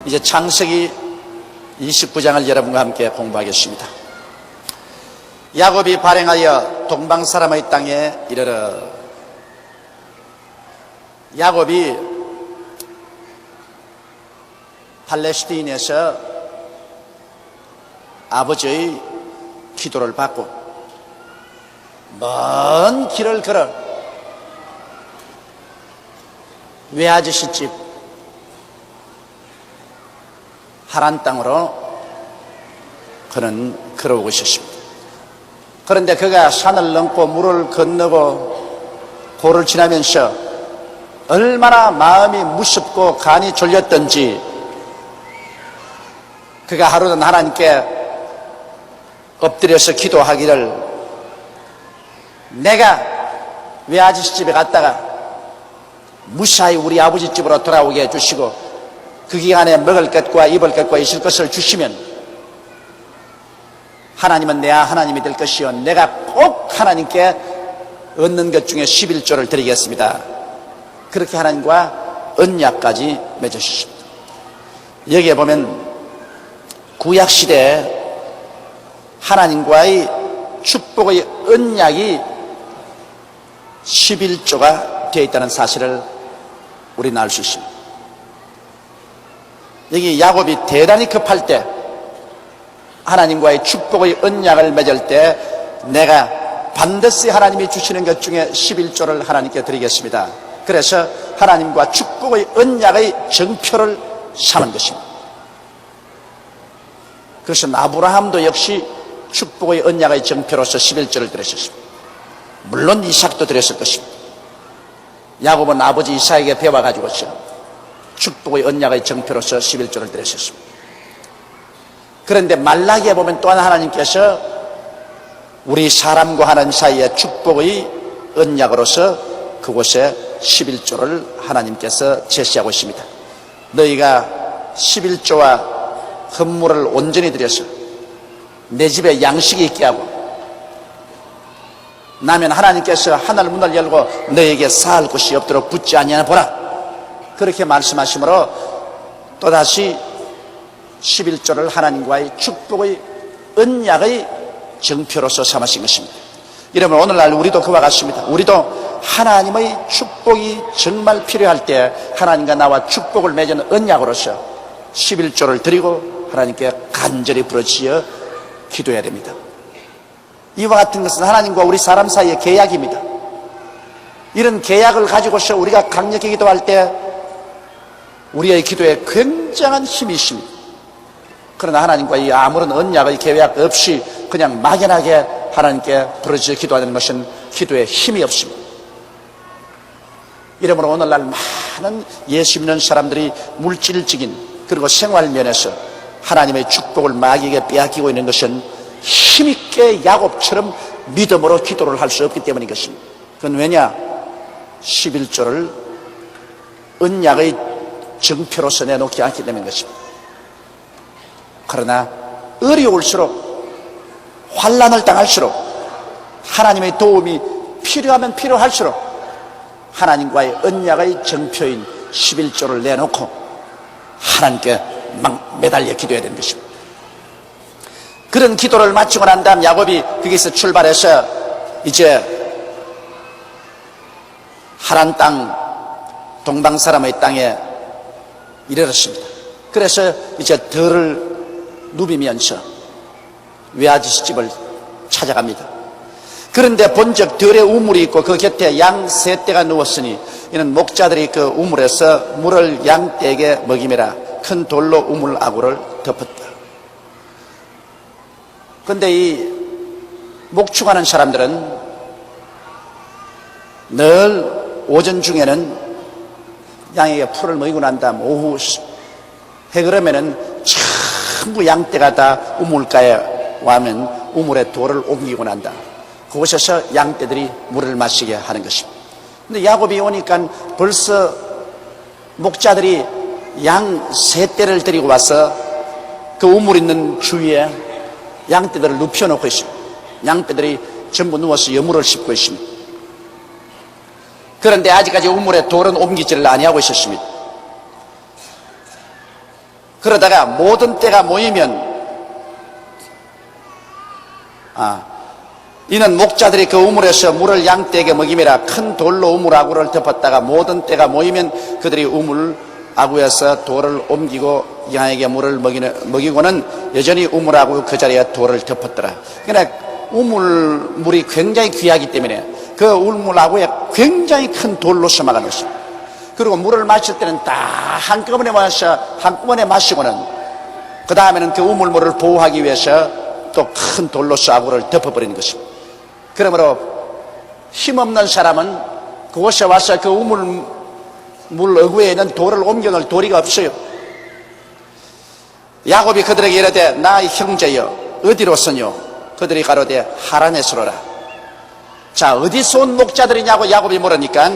이제 창세기 29장을 여러분과 함께 공부하겠습니다. 야곱이 발행하여 동방사람의 땅에 이르러. 야곱이 팔레스타인에서 아버지의 기도를 받고 먼 길을 걸어 외아저씨 집 하란 땅으로 그는 걸어오고 있었습니다. 그런데 그가 산을 넘고 물을 건너고 고를 지나면서 얼마나 마음이 무섭고 간이 졸렸던지 그가 하루는 하나님께 엎드려서 기도하기를, 내가 외아저씨 집에 갔다가 무사히 우리 아버지 집으로 돌아오게 해주시고 그 기간에 먹을 것과 입을 것과 있을 것을 주시면 하나님은 내 하나님이 될 것이요 내가 꼭 하나님께 얻는 것 중에 11조를 드리겠습니다. 그렇게 하나님과 언약까지 맺으셨습니다. 여기에 보면 구약시대에 하나님과의 축복의 언약이 11조가 되어 있다는 사실을 우리는 알 수 있습니다. 여기 야곱이 대단히 급할 때 하나님과의 축복의 언약을 맺을 때 내가 반드시 하나님이 주시는 것 중에 11조를 하나님께 드리겠습니다. 그래서 하나님과 축복의 언약의 정표를 삼은 것입니다. 그래서 아브라함도 역시 축복의 언약의 정표로서 11조를 드렸습니다. 물론 이삭도 드렸을 것입니다. 야곱은 아버지 이삭에게 배워가지고서 축복의 언약의 정표로서 11조를 드렸습니다. 그런데 말라기에 보면 또한 하나님께서 우리 사람과 하나님 사이의 축복의 언약으로서 그곳에 11조를 하나님께서 제시하고 있습니다. 너희가 11조와 헌물을 온전히 드려서 내 집에 양식이 있게 하고 나면 하나님께서 하늘 문을 열고 너에게 쌓을 곳이 없도록 붙지 아니하나 보라. 그렇게 말씀하시므로 또다시 11조를 하나님과의 축복의 언약의 정표로서 삼으신 것입니다. 여러분, 오늘날 우리도 그와 같습니다. 우리도 하나님의 축복이 정말 필요할 때 하나님과 나와 축복을 맺은 언약으로서 11조를 드리고 하나님께 간절히 부르짖어 기도해야 됩니다. 이와 같은 것은 하나님과 우리 사람 사이의 계약입니다. 이런 계약을 가지고서 우리가 강력히 기도할 때 우리의 기도에 굉장한 힘이 있습니다. 그러나 하나님과 이 아무런 언약의 계약 없이 그냥 막연하게 하나님께 부르짖어 기도하는 것은 기도에 힘이 없습니다. 이러므로 오늘날 많은 예수 믿는 사람들이 물질적인 그리고 생활 면에서 하나님의 축복을 마귀에게 빼앗기고 있는 것은 힘있게 야곱처럼 믿음으로 기도를 할 수 없기 때문인 것입니다. 그건 왜냐? 11조를 언약의 정표로서 내놓지 않기 때문인 것입니다. 그러나 어려울수록 환난을 당할수록 하나님의 도움이 필요하면 필요할수록 하나님과의 언약의 정표인 11조를 내놓고 하나님께 막 매달려 기도해야 되는 것입니다. 그런 기도를 마치고 난 다음 야곱이 거기서 출발해서 이제 하란 땅 동방 사람의 땅에 이르렀습니다. 그래서 이제 들을 누비면서 외아저씨 집을 찾아갑니다. 그런데 본적 들에 우물이 있고 그 곁에 양 세 떼가 누웠으니 이는 목자들이 그 우물에서 물을 양떼에게 먹이매라 큰 돌로 우물 아구를 덮었다. 그런데 이 목축하는 사람들은 늘 오전 중에는 양에게 풀을 먹이고 난 다음 오후 해 그러면은 전부 양떼가 다 우물가에 와면 우물에 돌을 옮기고 난다. 그곳에서 양떼들이 물을 마시게 하는 것입니다. 근데 야곱이 오니까 벌써 목자들이 양 세 떼를 데리고 와서 그 우물 있는 주위에 양떼들을 눕혀놓고 있습니다. 양떼들이 전부 누워서 여물을 씹고 있습니다. 그런데 아직까지 우물에 돌은 옮기지를 아니하고 있었습니다. 그러다가 모든 때가 모이면 이는 목자들이 그 우물에서 물을 양떼에게 먹임이라 큰 돌로 우물 아구를 덮었다가 모든 때가 모이면 그들이 우물 아구에서 돌을 옮기고 양에게 물을 먹이고는 여전히 우물 아구 그 자리에 돌을 덮었더라. 그러니까 우물물이 굉장히 귀하기 때문에 그 우물 아구에 굉장히 큰 돌로 심어가 놓습니다. 그리고 물을 마실 때는 다 한꺼번에 마시고는 그 다음에는 그 우물물을 보호하기 위해서 또 큰 돌로 아구를 덮어버리는 것입니다. 그러므로 힘없는 사람은 그곳에 와서 그 우물물 어구에 있는 돌을 옮겨놓을 도리가 없어요. 야곱이 그들에게 이르되 나 형제여 어디로서뇨? 그들이 가로되 하란에서 오라. 자, 어디서 온 목자들이냐고 야곱이 물으니까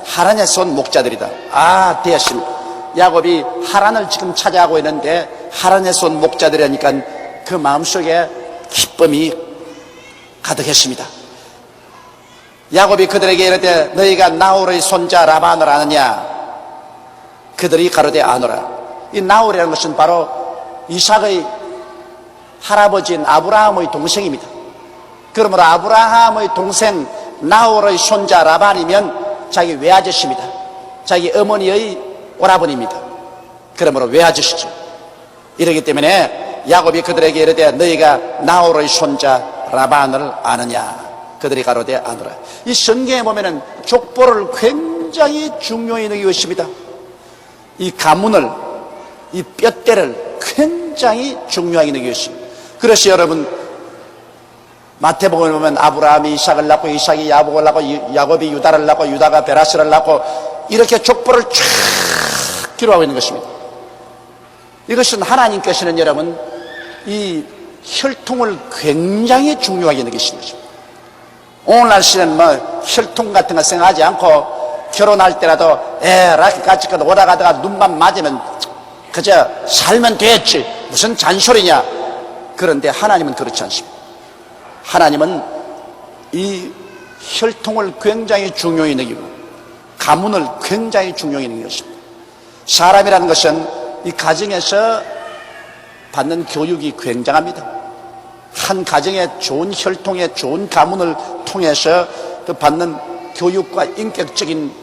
하란에서 온 목자들이다. 되었습니다. 야곱이 하란을 지금 찾아가고 있는데 하란에서 온 목자들이라니까 그 마음속에 기쁨이 가득했습니다. 야곱이 그들에게 이르되 너희가 나홀의 손자 라반을 아느냐? 그들이 가로되 아노라. 이 나홀이라는 것은 바로 이삭의 할아버지인 아브라함의 동생입니다. 그러므로 아브라함의 동생 나홀의 손자 라반이면 자기 외아저씨입니다. 자기 어머니의 오라버니입니다. 그러므로 외아저씨죠. 이러기 때문에 야곱이 그들에게 이르되 너희가 나홀의 손자 라반을 아느냐? 그들이 가로되 아노라. 이 성경에 보면은 족보를 굉장히 중요히 여기고 있습니다. 이 가문을, 이 뼈대를 굉장히 중요하게 여기고 있습니다. 그래서 여러분 마태복음을 보면 아브라함이 이삭을 낳고 이삭이 야곱을 낳고 야곱이 유다를 낳고 유다가 베라스를 낳고 이렇게 족보를 쫙 기록하고 있는 것입니다. 이것은 하나님께서는 여러분 이 혈통을 굉장히 중요하게 여기시는 것입니다. 오늘날 시는 혈통 같은 거 생각하지 않고 결혼할 때라도 라기까지 오다가다가 눈만 맞으면 그저 살면 됐지 무슨 잔소리냐. 그런데 하나님은 그렇지 않습니다. 하나님은 이 혈통을 굉장히 중요히 여기고 가문을 굉장히 중요히 여기는 것입니다. 사람이라는 것은 이 가정에서 받는 교육이 굉장합니다. 한 가정의 좋은 혈통의 좋은 가문을 통해서 그 받는 교육과 인격적인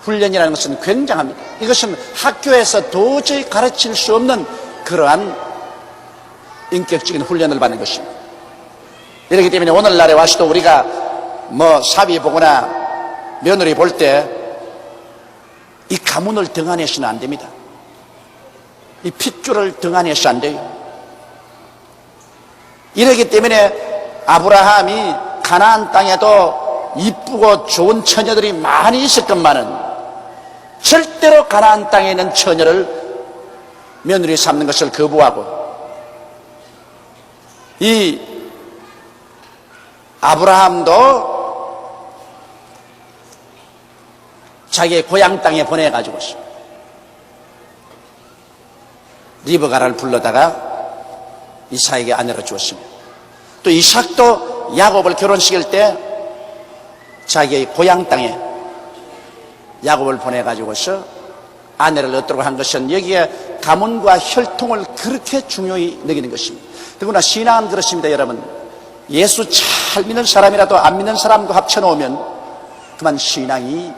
훈련이라는 것은 굉장합니다. 이것은 학교에서 도저히 가르칠 수 없는 그러한 인격적인 훈련을 받는 것입니다. 이렇기 때문에 오늘날에 와서도 우리가 사위 보거나 며느리 볼 때 이 가문을 등한해서는 안 됩니다. 이 핏줄을 등한해서 안 돼요. 이러기 때문에 아브라함이 가나안 땅에도 이쁘고 좋은 처녀들이 많이 있을 것만은 절대로 가나안 땅에 있는 처녀를 며느리 삼는 것을 거부하고 이 아브라함도 자기의 고향 땅에 보내가지고 리브가를 불러다가 이삭에게 아내로 주었습니다. 또 이삭도 야곱을 결혼시킬 때 자기의 고향 땅에 야곱을 보내가지고서 아내를 얻도록 한 것은 여기에 가문과 혈통을 그렇게 중요히 여기는 것입니다. 더구나 신앙은 그렇습니다. 여러분, 예수 잘 믿는 사람이라도 안 믿는 사람과 합쳐놓으면 그만 신앙이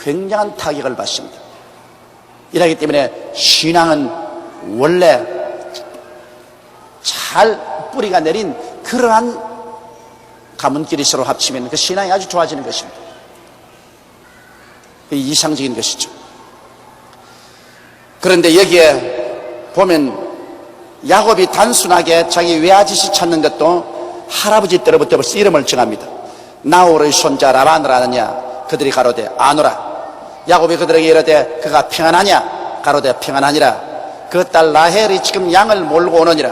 굉장한 타격을 받습니다. 이러기 때문에 신앙은 원래 잘 뿌리가 내린 그러한 가문끼리 서로 합치면 그 신앙이 아주 좋아지는 것입니다. 이상적인 것이죠. 그런데 여기에 보면 야곱이 단순하게 자기 외아저씨 찾는 것도 할아버지 때로부터 벌써 이름을 정합니다. 나홀의 손자 라반을 아느냐? 그들이 가로되 아노라. 야곱이 그들에게 이르되 그가 평안하냐? 가로되 평안하니라. 그 딸 라헬이 지금 양을 몰고 오느니라.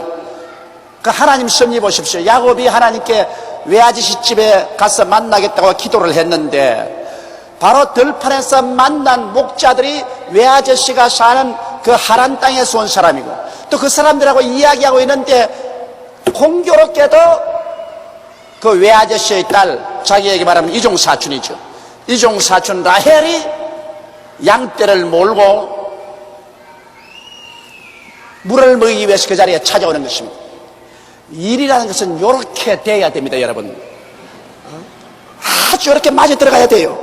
그 하나님 섭리 보십시오. 야곱이 하나님께 외아저씨 집에 가서 만나겠다고 기도를 했는데 바로 들판에서 만난 목자들이 외아저씨가 사는 그 하란 땅에서 온 사람이고 또 그 사람들하고 이야기하고 있는데 공교롭게도 그 외아저씨의 딸, 자기에게 말하면 이종사촌이죠. 이종 사촌 라헬이 양떼를 몰고 물을 먹이기 위해서 그 자리에 찾아오는 것입니다. 일이라는 것은 이렇게 돼야 됩니다, 여러분. 아주 이렇게 맞아 들어가야 돼요.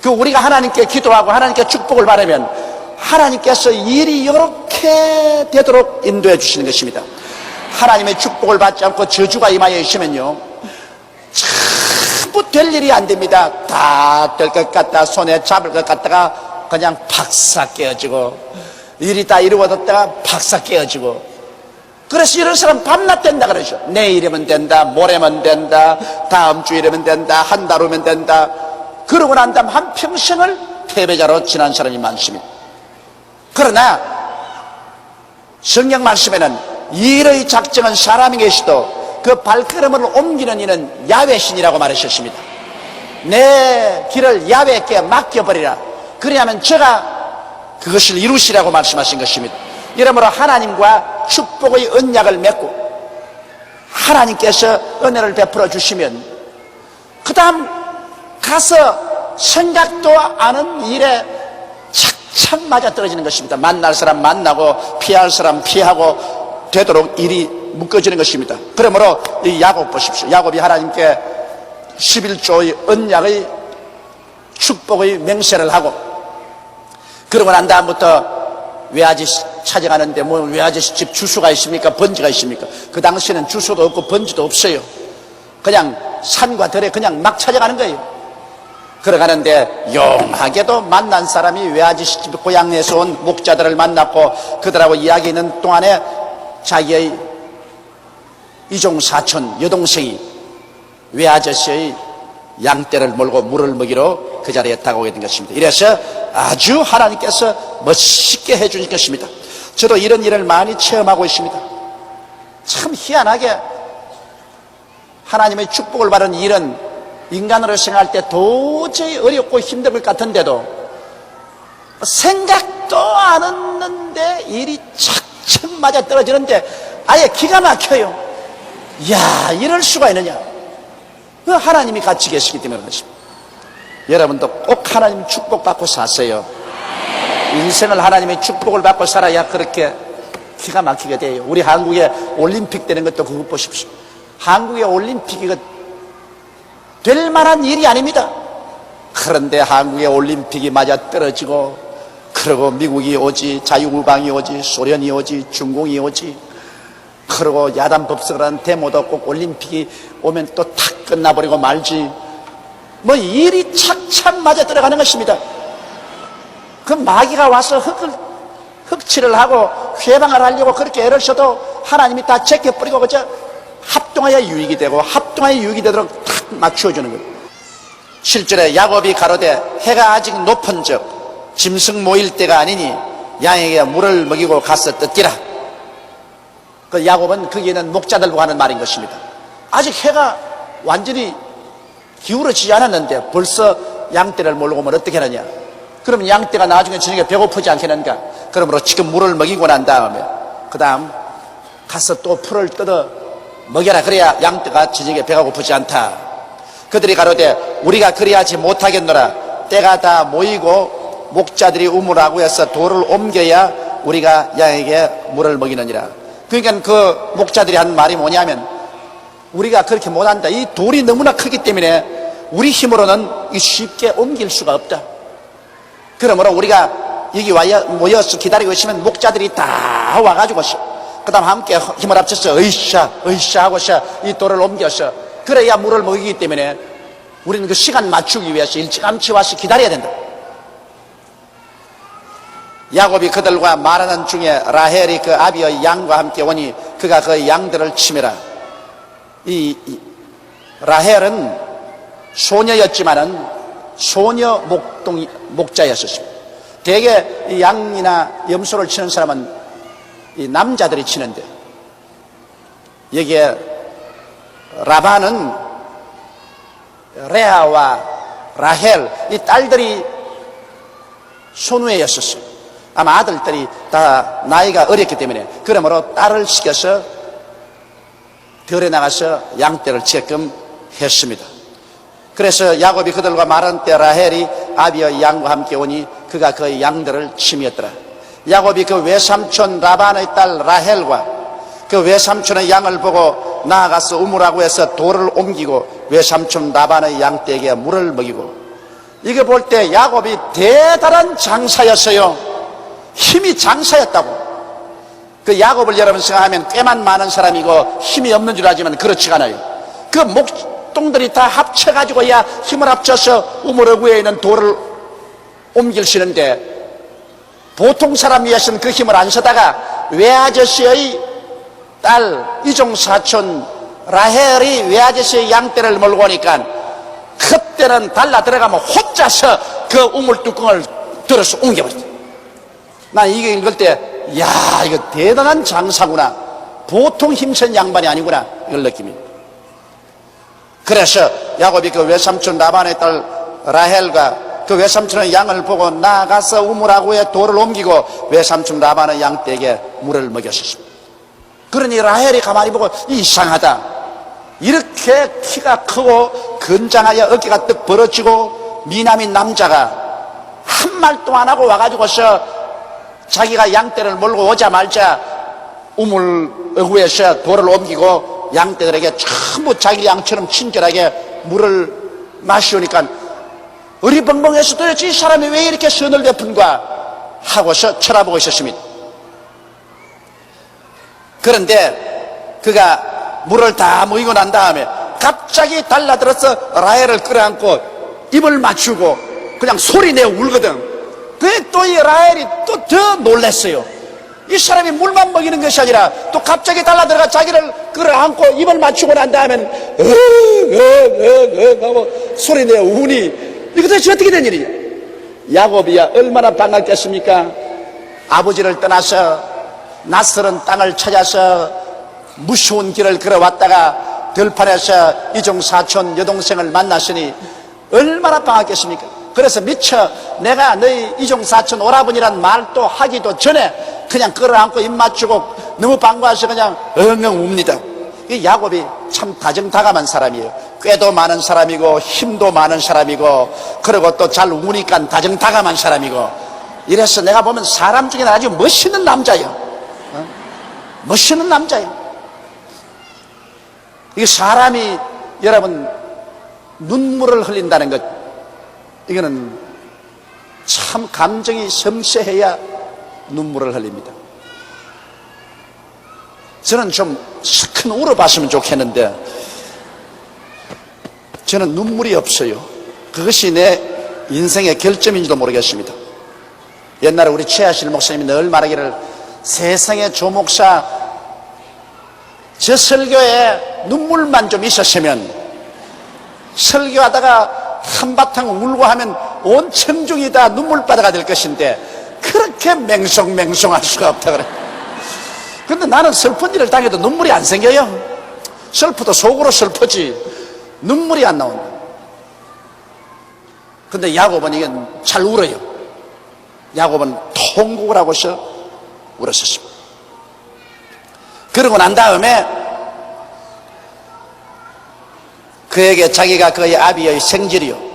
우리가 하나님께 기도하고 하나님께 축복을 바라면 하나님께서 일이 이렇게 되도록 인도해 주시는 것입니다. 하나님의 축복을 받지 않고 저주가 임하여 있으면요, 전부 될 일이 안 됩니다. 다 될 것 같다, 손에 잡을 것 같다가 그냥 박사 깨어지고, 일이 다 이루어졌다가 박사 깨어지고. 그래서 이런 사람 밤낮 된다 그러죠. 내일이면 된다, 모레면 된다, 다음 주일이면 된다, 한 달 후면 된다. 그러고 난 다음 한평생을 패배자로 지난 사람이 많습니다. 그러나 성경 말씀에는 일의 작정은 사람이 계시도 그 발걸음을 옮기는 이는 야훼신이라고 말하셨습니다. 내 길을 야훼께 맡겨버리라. 그래야만 저가 그것을 이루시라고 말씀하신 것입니다. 이러므로 하나님과 축복의 언약을 맺고 하나님께서 은혜를 베풀어 주시면 그 다음 가서 생각도 않은 일에 착착 맞아떨어지는 것입니다. 만날 사람 만나고 피할 사람 피하고 되도록 일이 묶어지는 것입니다. 그러므로 이 야곱 보십시오. 야곱이 하나님께 11조의 언약의 축복의 맹세를 하고, 그러고 난 다음부터 외아지 찾아가는데 뭐 외아지 집 주소가 있습니까? 번지가 있습니까? 그 당시에는 주소도 없고 번지도 없어요. 그냥 산과 들에 그냥 막 찾아가는 거예요. 걸어가는데 용하게도 만난 사람이 외아지 집 고향에서 온 목자들을 만났고, 그들하고 이야기하는 동안에 자기의 이종 사촌 여동생이 외아저씨의 양떼를 몰고 물을 먹이러 그 자리에 다가오게 된 것입니다. 이래서 아주 하나님께서 멋있게 해주신 것입니다. 저도 이런 일을 많이 체험하고 있습니다. 참 희한하게 하나님의 축복을 받은 일은 인간으로 생각할 때 도저히 어렵고 힘들 것 같은데도 생각도 안 했는데 일이 착착 맞아 떨어지는데 아예 기가 막혀요. 이야, 이럴 수가 있느냐. 그 하나님이 같이 계시기 때문에 그렇습니다. 여러분도 꼭 하나님 축복받고 사세요. 인생을 하나님의 축복을 받고 살아야 그렇게 기가 막히게 돼요. 우리 한국에 올림픽 되는 것도 그거 보십시오. 한국의 올림픽이 될 만한 일이 아닙니다. 그런데 한국의 올림픽이 맞아 떨어지고, 그리고 미국이 오지, 자유우방이 오지, 소련이 오지, 중공이 오지, 그리고 야단 법석을 하는 데모도 꼭 올림픽이 오면 또 탁 끝나버리고 말지. 뭐 일이 착착 맞아 들어가는 것입니다. 그 마귀가 와서 흑칠을 하고 회방을 하려고 그렇게 애를 써도 하나님이 다 제껴버리고 그저 합동하여 유익이 되고 합동하여 유익이 되도록 탁 맞추어주는 거예요. 7절에 야곱이 가로되 해가 아직 높은 적 짐승 모일 때가 아니니 양에게 물을 먹이고 가서 뜯기라. 그 야곱은 거기에는 목자들 보고 하는 말인 것입니다. 아직 해가 완전히 기울어지지 않았는데 벌써 양떼를 몰고 오면 어떻게 하느냐. 그러면 양떼가 나중에 저녁에 배고프지 않겠는가. 그러므로 지금 물을 먹이고 난 다음에 그 다음 가서 또 풀을 뜯어 먹여라. 그래야 양떼가 저녁에 배가 고프지 않다. 그들이 가로되 우리가 그리하지 못하겠노라. 때가 다 모이고 목자들이 우물하고 해서 돌을 옮겨야 우리가 양에게 물을 먹이느니라. 그러니까 그 목자들이 한 말이 뭐냐면, 우리가 그렇게 못한다. 이 돌이 너무나 크기 때문에 우리 힘으로는 쉽게 옮길 수가 없다. 그러므로 우리가 여기 모여서 기다리고 있으면 목자들이 다 와가지고 그 다음 함께 힘을 합쳐서 으쌰 하고 이 돌을 옮겨서 그래야 물을 먹이기 때문에 우리는 그 시간 맞추기 위해서 일찌감치 와서 기다려야 된다. 야곱이 그들과 말하는 중에 라헬이 그 아비의 양과 함께 오니 그가 그 양들을 치매라. 이 라헬은 소녀였지만은 소녀 목자였었습니다. 대개 이 양이나 염소를 치는 사람은 이 남자들이 치는데, 여기에 라반은 레아와 라헬 이 딸들이 손우애였었어요. 아마 아들들이 다 나이가 어렸기 때문에, 그러므로 딸을 시켜서 들에 나가서 양떼를 치게끔 했습니다. 그래서 야곱이 그들과 말한 때 라헬이 아비의 양과 함께 오니 그가 그의 양들을 침이었더라. 야곱이 그 외삼촌 라반의 딸 라헬과 그 외삼촌의 양을 보고 나아가서 우물하고 해서 돌을 옮기고 외삼촌 라반의 양떼에게 물을 먹이고. 이거 볼 때 야곱이 대단한 장사였어요. 힘이 장사였다고. 그 야곱을 여러분 생각하면 꽤만 많은 사람이고 힘이 없는 줄 알지만 그렇지가 않아요. 그 목동들이 다 합쳐가지고야 힘을 합쳐서 우물의 위에 있는 돌을 옮길 수 있는데, 보통 사람 위해서는 그 힘을 안 쓰다가 외아저씨의 딸 이종사촌 라헬이 외아저씨의 양떼를 몰고 오니까 그때는 달라 들어가면 혼자서 그 우물 뚜껑을 들어서 옮겨버렸어요. 난 이게 읽을 때 야, 이거 대단한 장사구나, 보통 힘센 양반이 아니구나, 이걸 느낍니다. 그래서 야곱이 그 외삼촌 라반의 딸 라헬과 그 외삼촌의 양을 보고 나가서 우물하고에 돌을 옮기고 외삼촌 라반의 양떼에게 물을 먹였습니다. 그러니 라헬이 가만히 보고 이상하다, 이렇게 키가 크고 건장하여 어깨가 떡 벌어지고 미남인 남자가 한 말도 안 하고 와가지고서 자기가 양떼를 몰고 오자마자 우물 위에서 돌을 옮기고 양떼들에게 전부 자기 양처럼 친절하게 물을 마시오니까 어리벙벙해서 도대체 이 사람이 왜 이렇게 선을 베푼가 하고서 쳐다보고 있었습니다. 그런데 그가 물을 다 모이고 난 다음에 갑자기 달라들어서 라헬을 끌어안고 입을 맞추고 그냥 소리내어 울거든. 그래 또 이 라헬이 또 더 놀랐어요. 이 사람이 물만 먹이는 것이 아니라 또 갑자기 달라들어가 자기를 끌어안고 입을 맞추고 난 다음에는 하고 소리내어 우니, 이거 도대체 어떻게 된 일이냐. 야곱이야 얼마나 반갑겠습니까? 아버지를 떠나서 낯설은 땅을 찾아서 무서운 길을 걸어왔다가 들판에서 이종사촌 여동생을 만났으니 얼마나 반갑겠습니까? 그래서 미처 내가 너희 이종사촌 오라버니란 말도 하기도 전에 그냥 끌어안고 입 맞추고 너무 반가워서 그냥 엉엉 웁니다. 이 야곱이 참 다정다감한 사람이에요. 꾀도 많은 사람이고 힘도 많은 사람이고 그리고 또 잘 우니까 다정다감한 사람이고, 이래서 내가 보면 사람 중에 아주 멋있는 남자예요. 멋있는 남자예요. 이게 사람이 여러분 눈물을 흘린다는 것, 이거는 참 감정이 섬세해야 눈물을 흘립니다. 저는 좀 큰 울어봤으면 좋겠는데 저는 눈물이 없어요. 그것이 내 인생의 결점인지도 모르겠습니다. 옛날에 우리 최하실 목사님이 늘 말하기를, 세상의 조목사 저 설교에 눈물만 좀 있었으면 설교하다가 한바탕 울고 하면 온 청중이 다 눈물바다가 될 것인데 그렇게 맹송맹송할 수가 없다 그래. 근데 나는 슬픈 일을 당해도 눈물이 안 생겨요. 슬프도 속으로 슬프지 눈물이 안 나온다. 근데 야곱은 이건 잘 울어요. 야곱은 통곡을 하고서 울었었습니다. 그러고 난 다음에 그에게 자기가 그의 아비의 생질이요,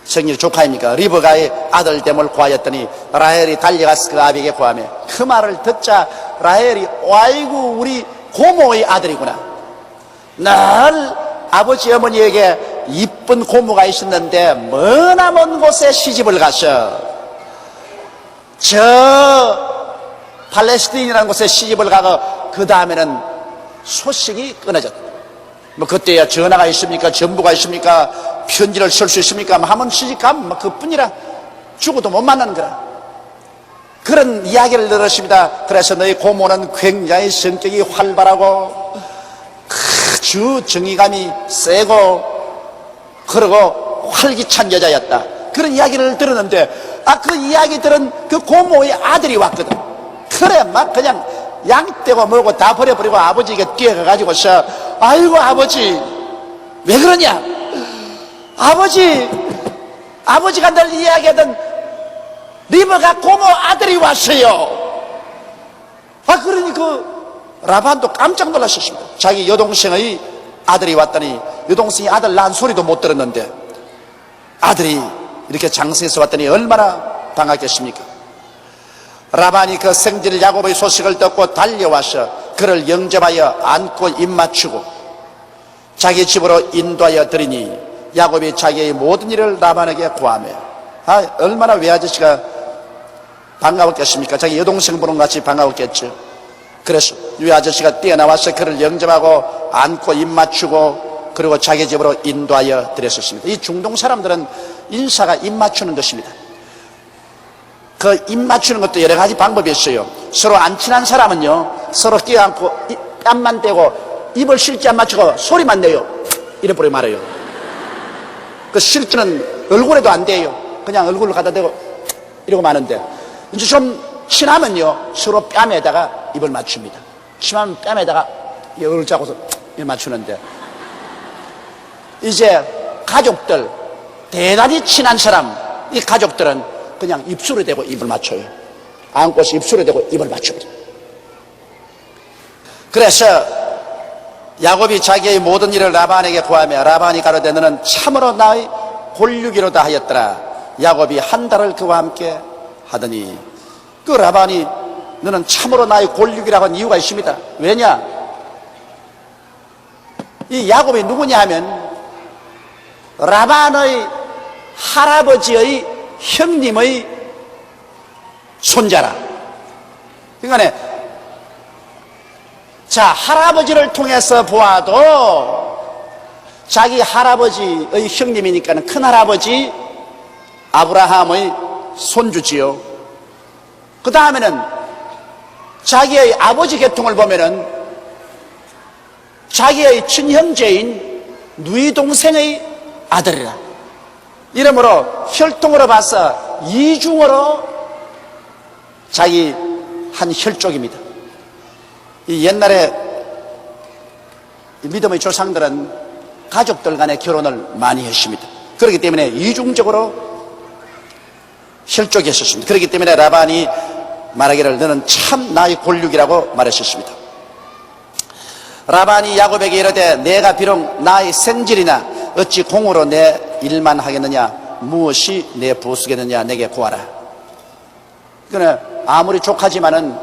생일 조카입니까? 리브가의 아들됨을 구하였더니 라헬이 달려가서 그 아비에게 구하며, 그 말을 듣자 라헬이 아이고 우리 고모의 아들이구나. 늘 아버지 어머니에게 이쁜 고모가 있었는데 머나먼 곳에 시집을 가서 저 팔레스틴이라는 곳에 시집을 가고 그 다음에는 소식이 끊어졌다. 뭐 그때야 전화가 있습니까? 전부가 있습니까? 편지를 쓸 수 있습니까? 하면 시집가면 그뿐이라 죽어도 못 만나는 거라. 그런 이야기를 들었습니다. 그래서 너희 고모는 굉장히 성격이 활발하고 아주 정의감이 세고 그리고 활기찬 여자였다. 그런 이야기를 들었는데 그 이야기 들은 그 고모의 아들이 왔거든. 그래 막 그냥 양떼고 뭐고 다 버려버리고 아버지에게 뛰어가가지고서 아이고 아버지 왜 그러냐, 아버지가 늘 이야기하던 리브가 고모 아들이 왔어요. 그러니 그 라반도 깜짝 놀랐었습니다. 자기 여동생의 아들이 왔더니 여동생이 아들 낳은 소리도 못 들었는데 아들이 이렇게 장성해서 왔더니 얼마나 반갑겠습니까? 라반이 그 생질 야곱의 소식을 듣고 달려와서 그를 영접하여 안고 입맞추고 자기 집으로 인도하여 드리니 야곱이 자기의 모든 일을 라반에게 고하며 얼마나 외아저씨가 반가웠겠습니까? 자기 여동생분과 같이 반가웠겠죠. 그래서 외아저씨가 뛰어나와서 그를 영접하고 안고 입맞추고 그리고 자기 집으로 인도하여 드렸었습니다. 이 중동 사람들은 인사가 입맞추는 것입니다. 그 입맞추는 것도 여러 가지 방법이 있어요. 서로 안 친한 사람은요, 서로 끼어안고 뺨만 대고 입을 실제 안 맞추고 소리만 내요. 이래 버리고 말아요. 그 실제는 얼굴에도 안 대요. 그냥 얼굴을 갖다 대고 이러고 마는데, 이제 좀 친하면요 서로 뺨에다가 입을 맞춥니다. 친하면 뺨에다가 얼굴 잡고서 입을 맞추는데, 이제 가족들, 대단히 친한 사람, 이 가족들은 그냥 입술에 대고 입을 맞춰요. 안고서 입술에 대고 입을 맞춥니다. 그래서 야곱이 자기의 모든 일을 라반에게 고하며 라반이 가로되 너는 참으로 나의 골육이로다 하였더라. 야곱이 한 달을 그와 함께 하더니, 그 라반이 너는 참으로 나의 골육이라고 한 이유가 있습니다. 왜냐? 이 야곱이 누구냐 하면 라반의 할아버지의 형님의 손자라. 그러니까 자, 할아버지를 통해서 보아도 자기 할아버지의 형님이니까 큰할아버지 아브라함의 손주지요. 그 다음에는 자기의 아버지 계통을 보면은 자기의 친형제인 누이 동생의 아들이라. 이러므로 혈통으로 봐서 이중으로 자기 한 혈족입니다. 이 옛날에 믿음의 조상들은 가족들 간의 결혼을 많이 했습니다. 그렇기 때문에 이중적으로 혈족이 있었습니다. 그렇기 때문에 라반이 말하기를 너는 참 나의 골육이라고 말했었습니다. 라반이 야곱에게 이르되 내가 비록 나의 생질이나 어찌 공으로 내 일만 하겠느냐, 무엇이 내 부수겠느냐, 내게 구하라. 그러나 아무리 족하지만은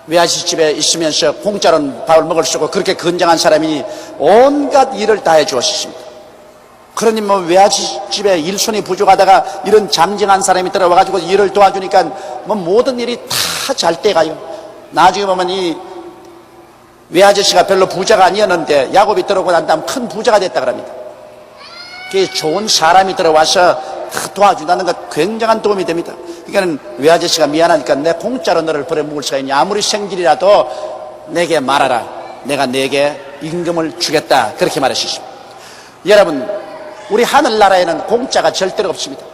외아저씨 집에 있으면서 공짜로 밥을 먹을 수 없고 그렇게 건장한 사람이니 온갖 일을 다 해주었습니다. 그러니 뭐 외아저씨 집에 일손이 부족하다가 이런 잠정한 사람이 들어와가지고 일을 도와주니까 뭐 모든 일이 다 잘 돼가요. 나중에 보면 이 외아저씨가 별로 부자가 아니었는데 야곱이 들어오고 난 다음 큰 부자가 됐다 그럽니다. 그게 좋은 사람이 들어와서 다 도와준다는 것 굉장한 도움이 됩니다. 그러니까 외아저씨가 미안하니까 내 공짜로 너를 버려먹을 수가 있냐, 아무리 생질이라도 내게 말하라, 내가 내게 임금을 주겠다, 그렇게 말했습니다. 여러분, 우리 하늘나라에는 공짜가 절대로 없습니다.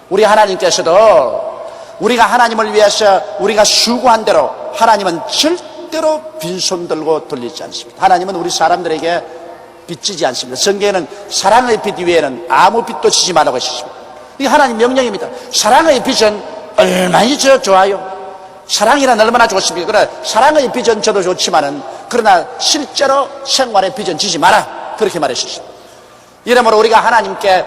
우리 하나님께서도 우리가 하나님을 위해서 우리가 수고한 대로 하나님은 절대로 빈손 들고 돌리지 않습니다. 하나님은 우리 사람들에게 빚지지 않습니다. 성경에는 사랑의 빚 위에는 아무 빚도 지지 말라고 했습니다. 이게 하나님 명령입니다. 사랑의 빚은 얼마나 좋아요. 사랑이란 얼마나 좋습니까? 그러나 사랑의 빚은 저도 좋지만은 그러나 실제로 생활의 빚은 지지 마라, 그렇게 말했습니다. 이러므로 우리가 하나님께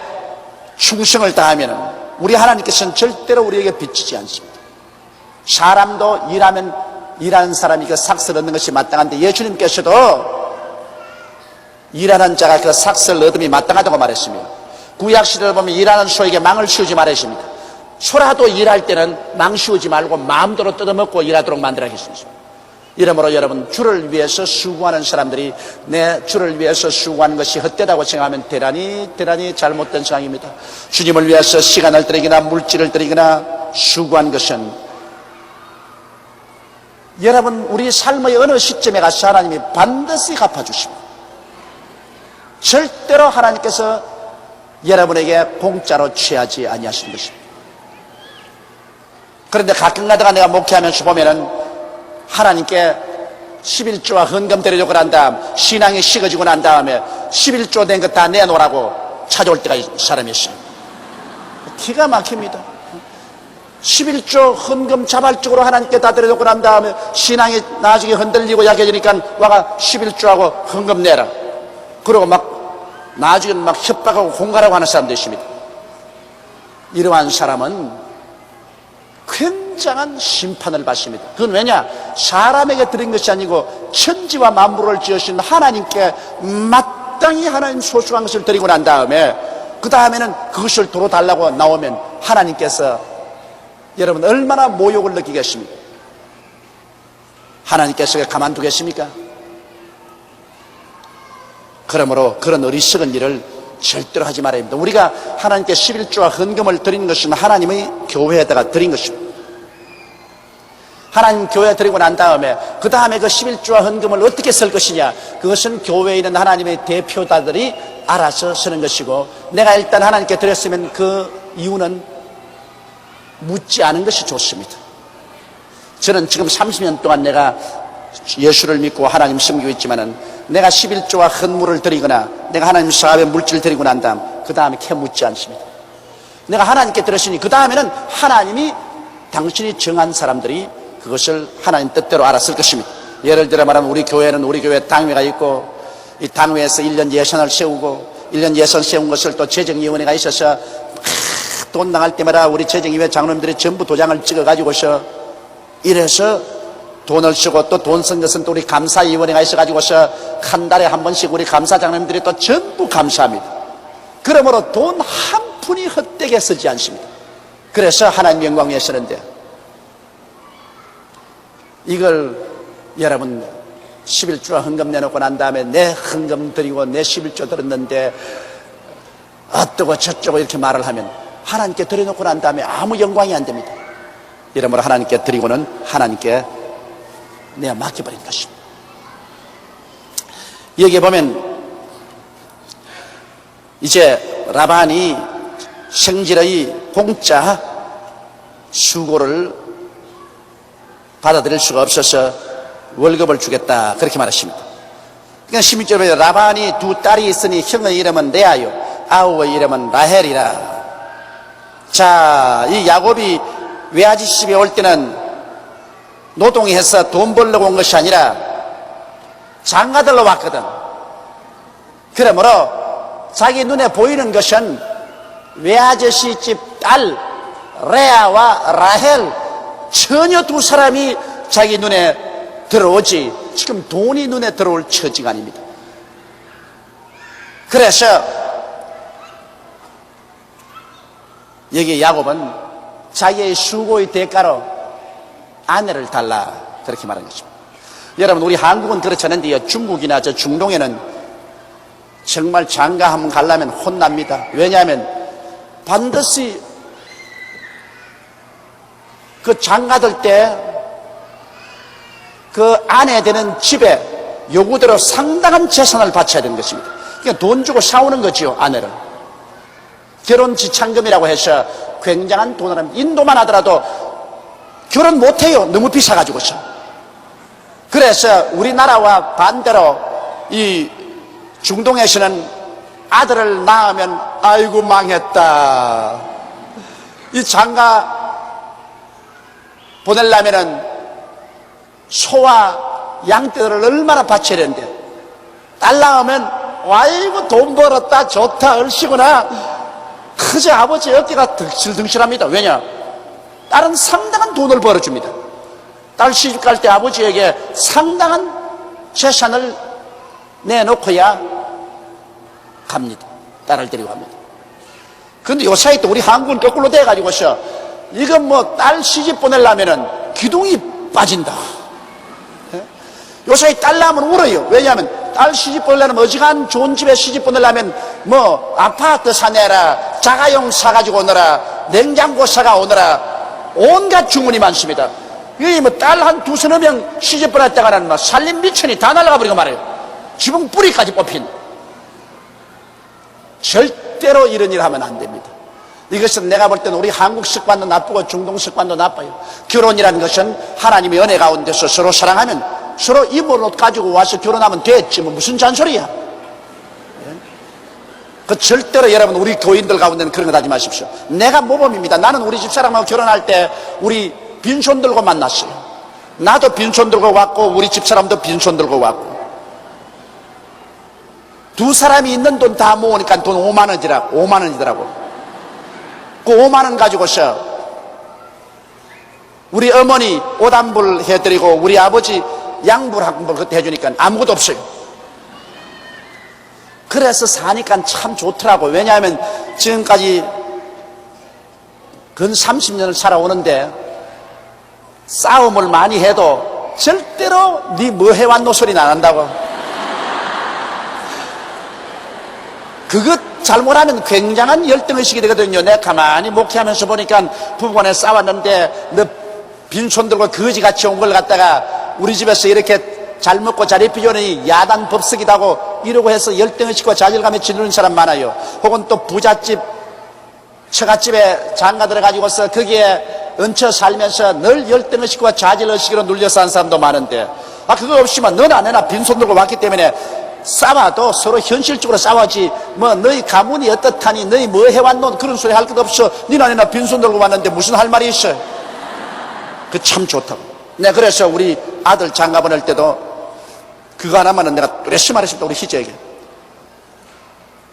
충성을 다하면은 우리 하나님께서는 절대로 우리에게 빚지지 않습니다. 사람도 일하면 일하는 사람이 그 삭슬 얻는 것이 마땅한데 예수님께서도 일하는 자가 그 삭슬 얻음이 마땅하다고 말했습니다. 구약시대를 보면 일하는 소에게 망을 씌우지 말았습니다. 소라도 일할 때는 망 씌우지 말고 마음대로 뜯어먹고 일하도록 만들어 하겠습니다. 이러므로 여러분, 주를 위해서 수고하는 사람들이 내 주를 위해서 수고하는 것이 헛되다고 생각하면 대단히 잘못된 생각입니다. 주님을 위해서 시간을 들이거나 물질을 들이거나 수고한 것은 여러분 우리 삶의 어느 시점에 가서 하나님이 반드시 갚아주십니다. 절대로 하나님께서 여러분에게 공짜로 취하지 아니하시는 것입니다. 그런데 가끔 가다가 내가 목회하면서 보면은 하나님께 11조와 헌금 드리려고 한 다음 신앙이 식어지고 난 다음에 11조 된 거 다 내놓으라고 찾아올 때가 사람이 있어요. 기가 막힙니다. 11조 헌금 자발적으로 하나님께 다 드리려고 한 다음에 신앙이 나중에 흔들리고 약해지니까 와가 11조하고 헌금 내라. 그러고 막 나중에는 막 협박하고 공갈하고 하는 사람도 있습니다. 이러한 사람은 굉장한 심판을 받습니다. 그건 왜냐? 사람에게 드린 것이 아니고 천지와 만물을 지으신 하나님께 마땅히 하나님 소중한 것을 드리고 난 다음에 그 다음에는 그것을 도로 달라고 나오면 하나님께서 여러분 얼마나 모욕을 느끼겠습니까? 하나님께서 가만두겠습니까? 그러므로 그런 어리석은 일을 절대로 하지 말아야 합니다. 우리가 하나님께 11조와 헌금을 드리는 것은 하나님의 교회에다가 드린 것입니다. 하나님 교회에 드리고 난 다음에 그 다음에 그 11조와 헌금을 어떻게 쓸 것이냐, 그것은 교회에 있는 하나님의 대표자들이 알아서 쓰는 것이고, 내가 일단 하나님께 드렸으면 그 이유는 묻지 않은 것이 좋습니다. 저는 지금 30년 동안 내가 예수를 믿고 하나님 섬기고 있지만은 내가 11조와 헌물을 드리거나 내가 하나님 사업에 물질을 드리고 난 다음 그 다음에 캐 묻지 않습니다. 내가 하나님께 드렸으니 그 다음에는 하나님이 당신이 정한 사람들이 그것을 하나님 뜻대로 알았을 것입니다. 예를 들어 말하면 우리 교회는 우리 교회 당회가 있고 이 당회에서 1년 예산을 세우고 1년 예산 세운 것을 또 재정위원회가 있어서 돈 나갈 때마다 우리 재정위원회 장로님들이 전부 도장을 찍어가지고서 이래서 돈을 쓰고 또 돈 쓴 것은 또 우리 감사위원회가 있어가지고서 한 달에 한 번씩 우리 감사장님들이 또 전부 감사합니다. 그러므로 돈 한 푼이 헛되게 쓰지 않습니다. 그래서 하나님 영광 위에 쓰는데 이걸 여러분 11조와 헌금 내놓고 난 다음에 내 헌금 드리고 내 11조 드렸는데 어떠고 저쩌고 이렇게 말을 하면 하나님께 드려놓고 난 다음에 아무 영광이 안 됩니다. 이러므로 하나님께 드리고는 하나님께 내가 맡겨버린 것입니다. 여기에 보면 이제 라반이 생질의 공짜 수고를 받아들일 수가 없어서 월급을 주겠다 그렇게 말했습니다. 그러니까 16절에 라반이 두 딸이 있으니 형의 이름은 레아요 아우의 이름은 라헬이라. 자, 이 야곱이 외아지 집에 올 때는 노동해서 돈 벌려고 온 것이 아니라 장가들러 왔거든. 그러므로 자기 눈에 보이는 것은 외아저씨 집 딸 레아와 라헬 전혀 두 사람이 자기 눈에 들어오지 지금 돈이 눈에 들어올 처지가 아닙니다. 그래서 여기 야곱은 자기의 수고의 대가로 아내를 달라 그렇게 말한 것입니다. 여러분 우리 한국은 그렇지 않은데요, 중국이나 저 중동에는 정말 장가 한번 가려면 혼납니다. 왜냐하면 반드시 그 장가들 때 그 아내 되는 집에 요구대로 상당한 재산을 바쳐야 되는 것입니다. 그러니까 돈 주고 사오는 거지요, 아내를. 결혼 지참금이라고 해서 굉장한 돈을 합니다. 인도만 하더라도 결혼 못해요, 너무 비싸가지고서. 그래서 우리나라와 반대로 이 중동에서는 아들을 낳으면 아이고 망했다, 이 장가 보내려면은 소와 양떼들을 얼마나 바쳐야 되는데 딸 낳으면 아이고 돈 벌었다 좋다 얼씨구나 그저 아버지 어깨가 득실득실합니다. 왜냐? 딸은 상당한 돈을 벌어줍니다. 딸 시집 갈 때 아버지에게 상당한 재산을 내놓고야 갑니다. 딸을 데리고 갑니다. 그런데 요사이 또 우리 한국은 거꾸로 돼가지고서 이건 뭐 딸 시집 보내려면은 기둥이 빠진다. 요사이 딸 낳으면 울어요. 왜냐하면 딸 시집 보내려면 어지간 좋은 집에 시집 보내려면 뭐 아파트 사내라, 자가용 사가지고 오너라, 냉장고 사가 오너라, 온갖 주문이 많습니다. 이게 뭐 딸 한 두서너 명 시집 보냈다가는 뭐 살림 미천이 다 날아가 버리고 말아요. 지붕 뿌리까지 뽑힌. 절대로 이런 일 하면 안 됩니다. 이것은 내가 볼 때는 우리 한국 습관도 나쁘고 중동 습관도 나빠요. 결혼이라는 것은 하나님의 은혜 가운데서 서로 사랑하면 서로 입을 옷 가지고 와서 결혼하면 됐지 뭐 무슨 잔소리야. 그 절대로 여러분 우리 교인들 가운데는 그런 거 하지 마십시오. 내가 모범입니다. 나는 우리 집사람하고 결혼할 때 우리 빈손 들고 만났어요. 나도 빈손 들고 왔고 우리 집사람도 빈손 들고 왔고 두 사람이 있는 돈 다 모으니까 돈 5만 원이더라고. 그 5만 원 가지고서 우리 어머니 오단불 해드리고 우리 아버지 양불 그때 해주니까 아무것도 없어요. 그래서 사니까 참 좋더라고. 왜냐하면 지금까지 근 30년을 살아오는데 싸움을 많이 해도 절대로 네 뭐 해왔노 소리는 안 한다고. 그것 잘못하면 굉장한 열등의식이 되거든요. 내가 가만히 목회하면서 보니까 부부간에 싸웠는데 너 빈손 들고 거지같이 온 걸 갖다가 우리 집에서 이렇게 잘 먹고 잘 입히려니 야단 법석이다 하고 이러고 해서 열등의식과 좌절감에 짓누는 사람 많아요. 혹은 또 부잣집 처갓집에 장가 들어가지고서 거기에 얹혀 살면서 늘 열등의식과 좌절의식으로 눌려 사는 사람도 많은데, 그거 없이만 너나 내나 빈손 들고 왔기 때문에 싸워도 서로 현실적으로 싸워지 뭐 너희 가문이 어떻다니 너희 뭐 해왔노 그런 소리 할 것 없어. 너나 내나 빈손 들고 왔는데 무슨 할 말이 있어. 그 참 좋다고. 내가 그래서 우리 아들 장가 보낼 때도 그거 하나만은 내가 뚜렷이 말했습니다. 우리 희재에게.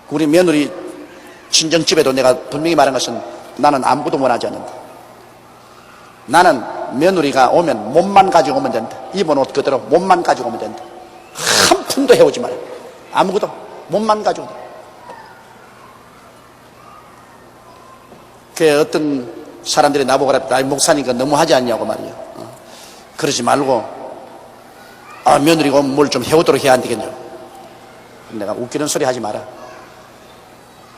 우리 며느리 친정집에도 내가 분명히 말한 것은 나는 아무것도 원하지 않는다. 나는 며느리가 오면 몸만 가지고 오면 된다. 입은 옷 그대로 몸만 가지고 오면 된다. 한 푼도 해오지 마라. 아무것도 몸만 가지고 온다. 그 어떤 사람들이 나보고 그랬다. 목사니까 너무 하지 않냐고 말이야. 그러지 말고 며느리가 오면 뭘 좀 해오도록 해야 안 되겠냐고. 내가 웃기는 소리 하지 마라.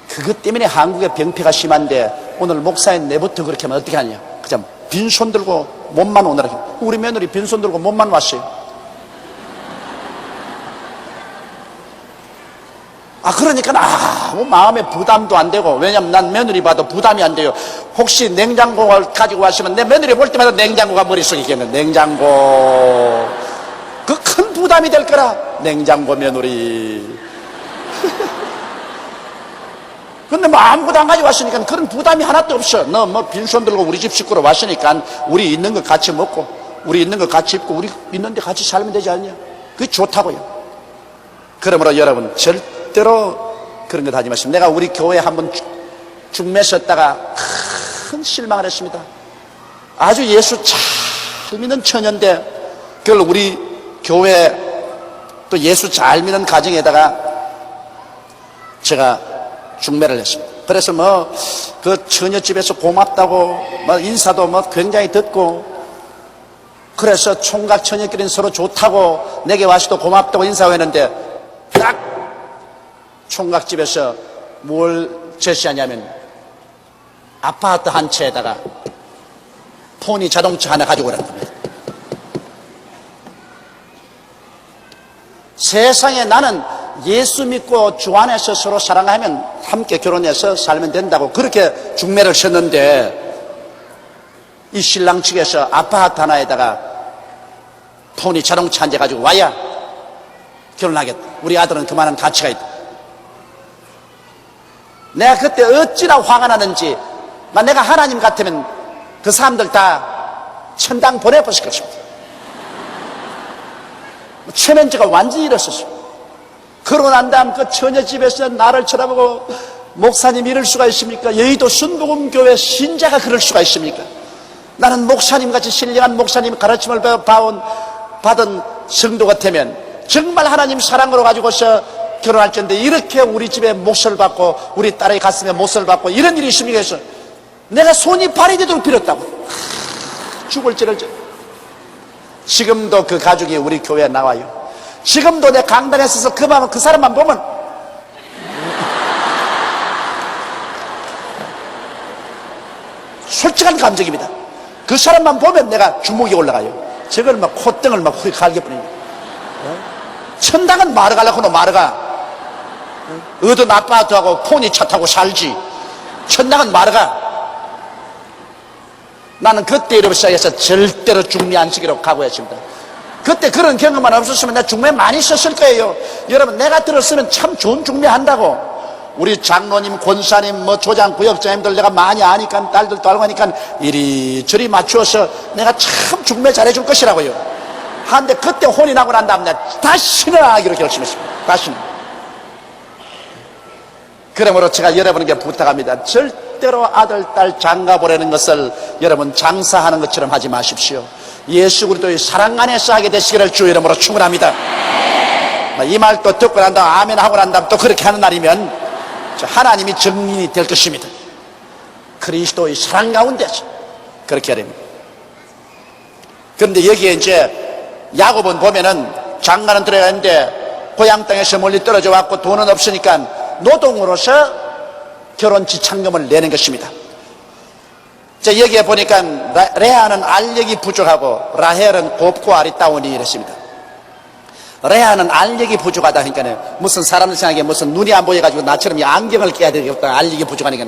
그것 때문에 한국의 병폐가 심한데 오늘 목사인 내부터 그렇게 하면 어떻게 하냐. 그냥 빈손 들고 몸만 오느라. 우리 며느리 빈손 들고 몸만 왔어요. 그러니까 아무 마음에 부담도 안 되고. 왜냐면 난 며느리 봐도 부담이 안 돼요. 혹시 냉장고를 가지고 왔으면 내 며느리 볼 때마다 냉장고가 머릿속에 있겠네. 냉장고. 그 큰 부담이 될 거라. 냉장고 며느리. 근데 뭐 아무것도 안 가지고 왔으니까 그런 부담이 하나도 없어. 너 뭐 빈손 들고 우리 집 식구로 왔으니까 우리 있는 거 같이 먹고 우리 있는 거 같이 입고 우리 있는데 같이 살면 되지 않냐. 그게 좋다고요. 그러므로 여러분 절대로 그런 것 하지 마십시오. 내가 우리 교회에 한번 중매 섰다가 큰 실망을 했습니다. 아주 예수 잘 믿는 처녀인데 그걸 우리 교회 또 예수 잘 믿는 가정에다가 제가 중매를 했습니다. 그래서 뭐 그 처녀집에서 고맙다고 뭐 인사도 뭐 굉장히 듣고, 그래서 총각 처녀끼리는 서로 좋다고 내게 와서도 고맙다고 인사하고 했는데 딱 총각집에서 뭘 제시하냐면 아파트 한 채에다가 포니 자동차 하나 가지고 오라는 겁니다. 세상에 나는 예수 믿고 주 안에서 서로 사랑하면 함께 결혼해서 살면 된다고 그렇게 중매를 쳤는데 이 신랑 측에서 아파트 하나에다가 포니 자동차 한 대 가지고 와야 결혼하겠다. 우리 아들은 그만한 가치가 있다. 내가 그때 어찌나 화가 나는지, 내가 하나님 같으면 그 사람들 다 천당 보내버릴 것입니다. 최면제가 완전히 일었었어요. 그러고 난 다음 그 처녀집에서 나를 쳐다보고 목사님 이럴 수가 있습니까? 여의도 순복음교회 신자가 그럴 수가 있습니까? 나는 목사님같이 신령한 목사님 가르침을 받은 성도 같으면 정말 하나님 사랑으로 가지고서 결혼할 텐데 이렇게 우리 집에 몫을 받고 우리 딸의 가슴에 몫을 받고 이런 일이 있습니까? 해서 내가 손이 발이 되도록 빌었다고. 죽을 찌를 찌. 지금도 그 가족이 우리 교회에 나와요. 지금도 내 강단에 서서 그 사람만 보면 솔직한 감정입니다. 그 사람만 보면 내가 주목이 올라가요. 저걸 막 콧등을 막 후리 갈게 뿌립니다. 천당은 마르 가려고 마르가. 얻은 아파트하고 폰이 차 타고 살지. 천당은 마르가. 나는 그때 시작해서 절대로 중매 안 치기로 각오했습니다. 그때 그런 경험만 없었으면 내가 중매 많이 썼을 거예요. 여러분, 내가 들었으면 참 좋은 중매 한다고. 우리 장로님, 권사님, 조장, 구역장님들 내가 많이 아니까, 딸들도 알고 하니까 이리저리 맞추어서 내가 참 중매 잘해줄 것이라고요. 한데 그때 혼이 나고 난 다음에 다시는 안 하기로 결심했습니다. 다시는. 그러므로 제가 여러분에게 부탁합니다. 절대로 아들, 딸 장가 보내는 것을 여러분 장사하는 것처럼 하지 마십시오. 예수 그리스도의 사랑 안에서 하게 되시기를 주 이름으로 축원합니다. 이 말도 듣고 난 다음 아멘 하고 난 다음 또 그렇게 하는 날이면 하나님이 증인이 될 것입니다. 그리스도의 사랑 가운데서 그렇게 해야 됩니다. 그런데 여기에 이제 야곱은 보면은 장가는 들어가는데 고향 땅에서 멀리 떨어져 왔고 돈은 없으니까 노동으로서 결혼 지참금을 내는 것입니다. 자, 여기에 보니까 레아는 알력이 부족하고 라헬은 곱고 아리따우니 이랬습니다. 레아는 알력이 부족하다 하니까 무슨 사람들 생각에 무슨 눈이 안 보여가지고 나처럼 안경을 껴야 되겠다. 알력이 부족하니까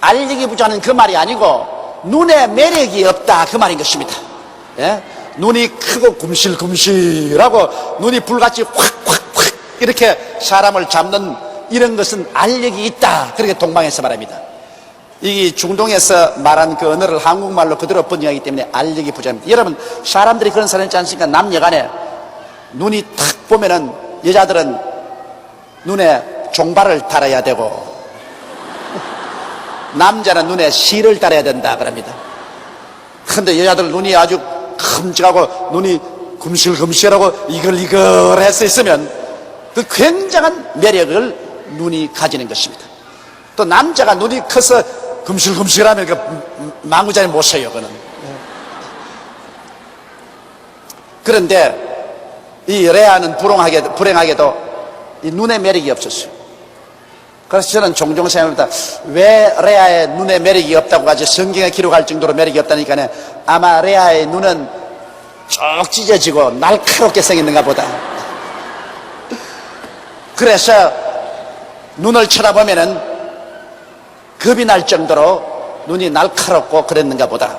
알력이 부족한 그 말이 아니고 눈에 매력이 없다 그 말인 것입니다. 예? 눈이 크고 금실금실하고 눈이 불같이 확확확 이렇게 사람을 잡는 이런 것은 알력이 있다. 그렇게 동방에서 말합니다. 이 중동에서 말한 그 언어를 한국말로 그대로 번역하기 때문에 알력이 부족합니다. 여러분 사람들이 그런 사람 있지 않습니까? 남녀간에 눈이 탁 보면은 여자들은 눈에 종발을 달아야 되고 남자는 눈에 실을 달아야 된다 그럽니다. 그런데 여자들 눈이 아주 큼직하고 눈이 금실금실하고 이글이글해서 있으면 그 굉장한 매력을 눈이 가지는 것입니다. 또 남자가 눈이 커서 금실금실하면 그 망구자에 못 서요. 그는. 그런데 이 레아는 불행하게도 이 눈의 매력이 없었어요. 그래서 저는 종종 생각합니다. 왜 레아의 눈에 매력이 없다고 하지? 성경에 기록할 정도로 매력이 없다니까 아마 레아의 눈은 쭉 찢어지고 날카롭게 생겼는가 보다. 그래서 눈을 쳐다보면은 겁이 날 정도로 눈이 날카롭고 그랬는가 보다.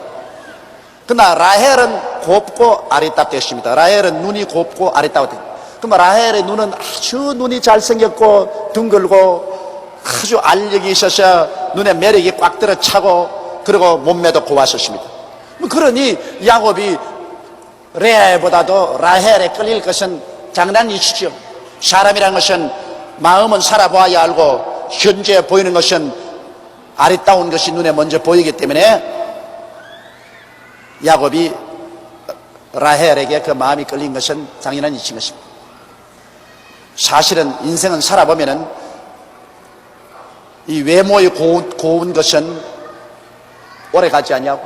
그러나 라헬은 곱고 아리따웠습니다. 라헬은 눈이 곱고 아리따웠다. 그러면 라헬의 눈은 아주 눈이 잘생겼고 둥글고 아주 알력이 있어서 눈에 매력이 꽉 들어차고 그리고 몸매도 고왔었습니다. 그러니 야곱이 레아보다도 라헬에 끌릴 것은 장난이시죠. 사람이란 것은 마음은 살아보아야 알고 현재 보이는 것은 아리따운 것이 눈에 먼저 보이기 때문에 야곱이 라헬에게 그 마음이 끌린 것은 당연한 이치인 것입니다. 사실은 인생은 살아보면은 이 외모의 고운 것은 오래 가지 않냐고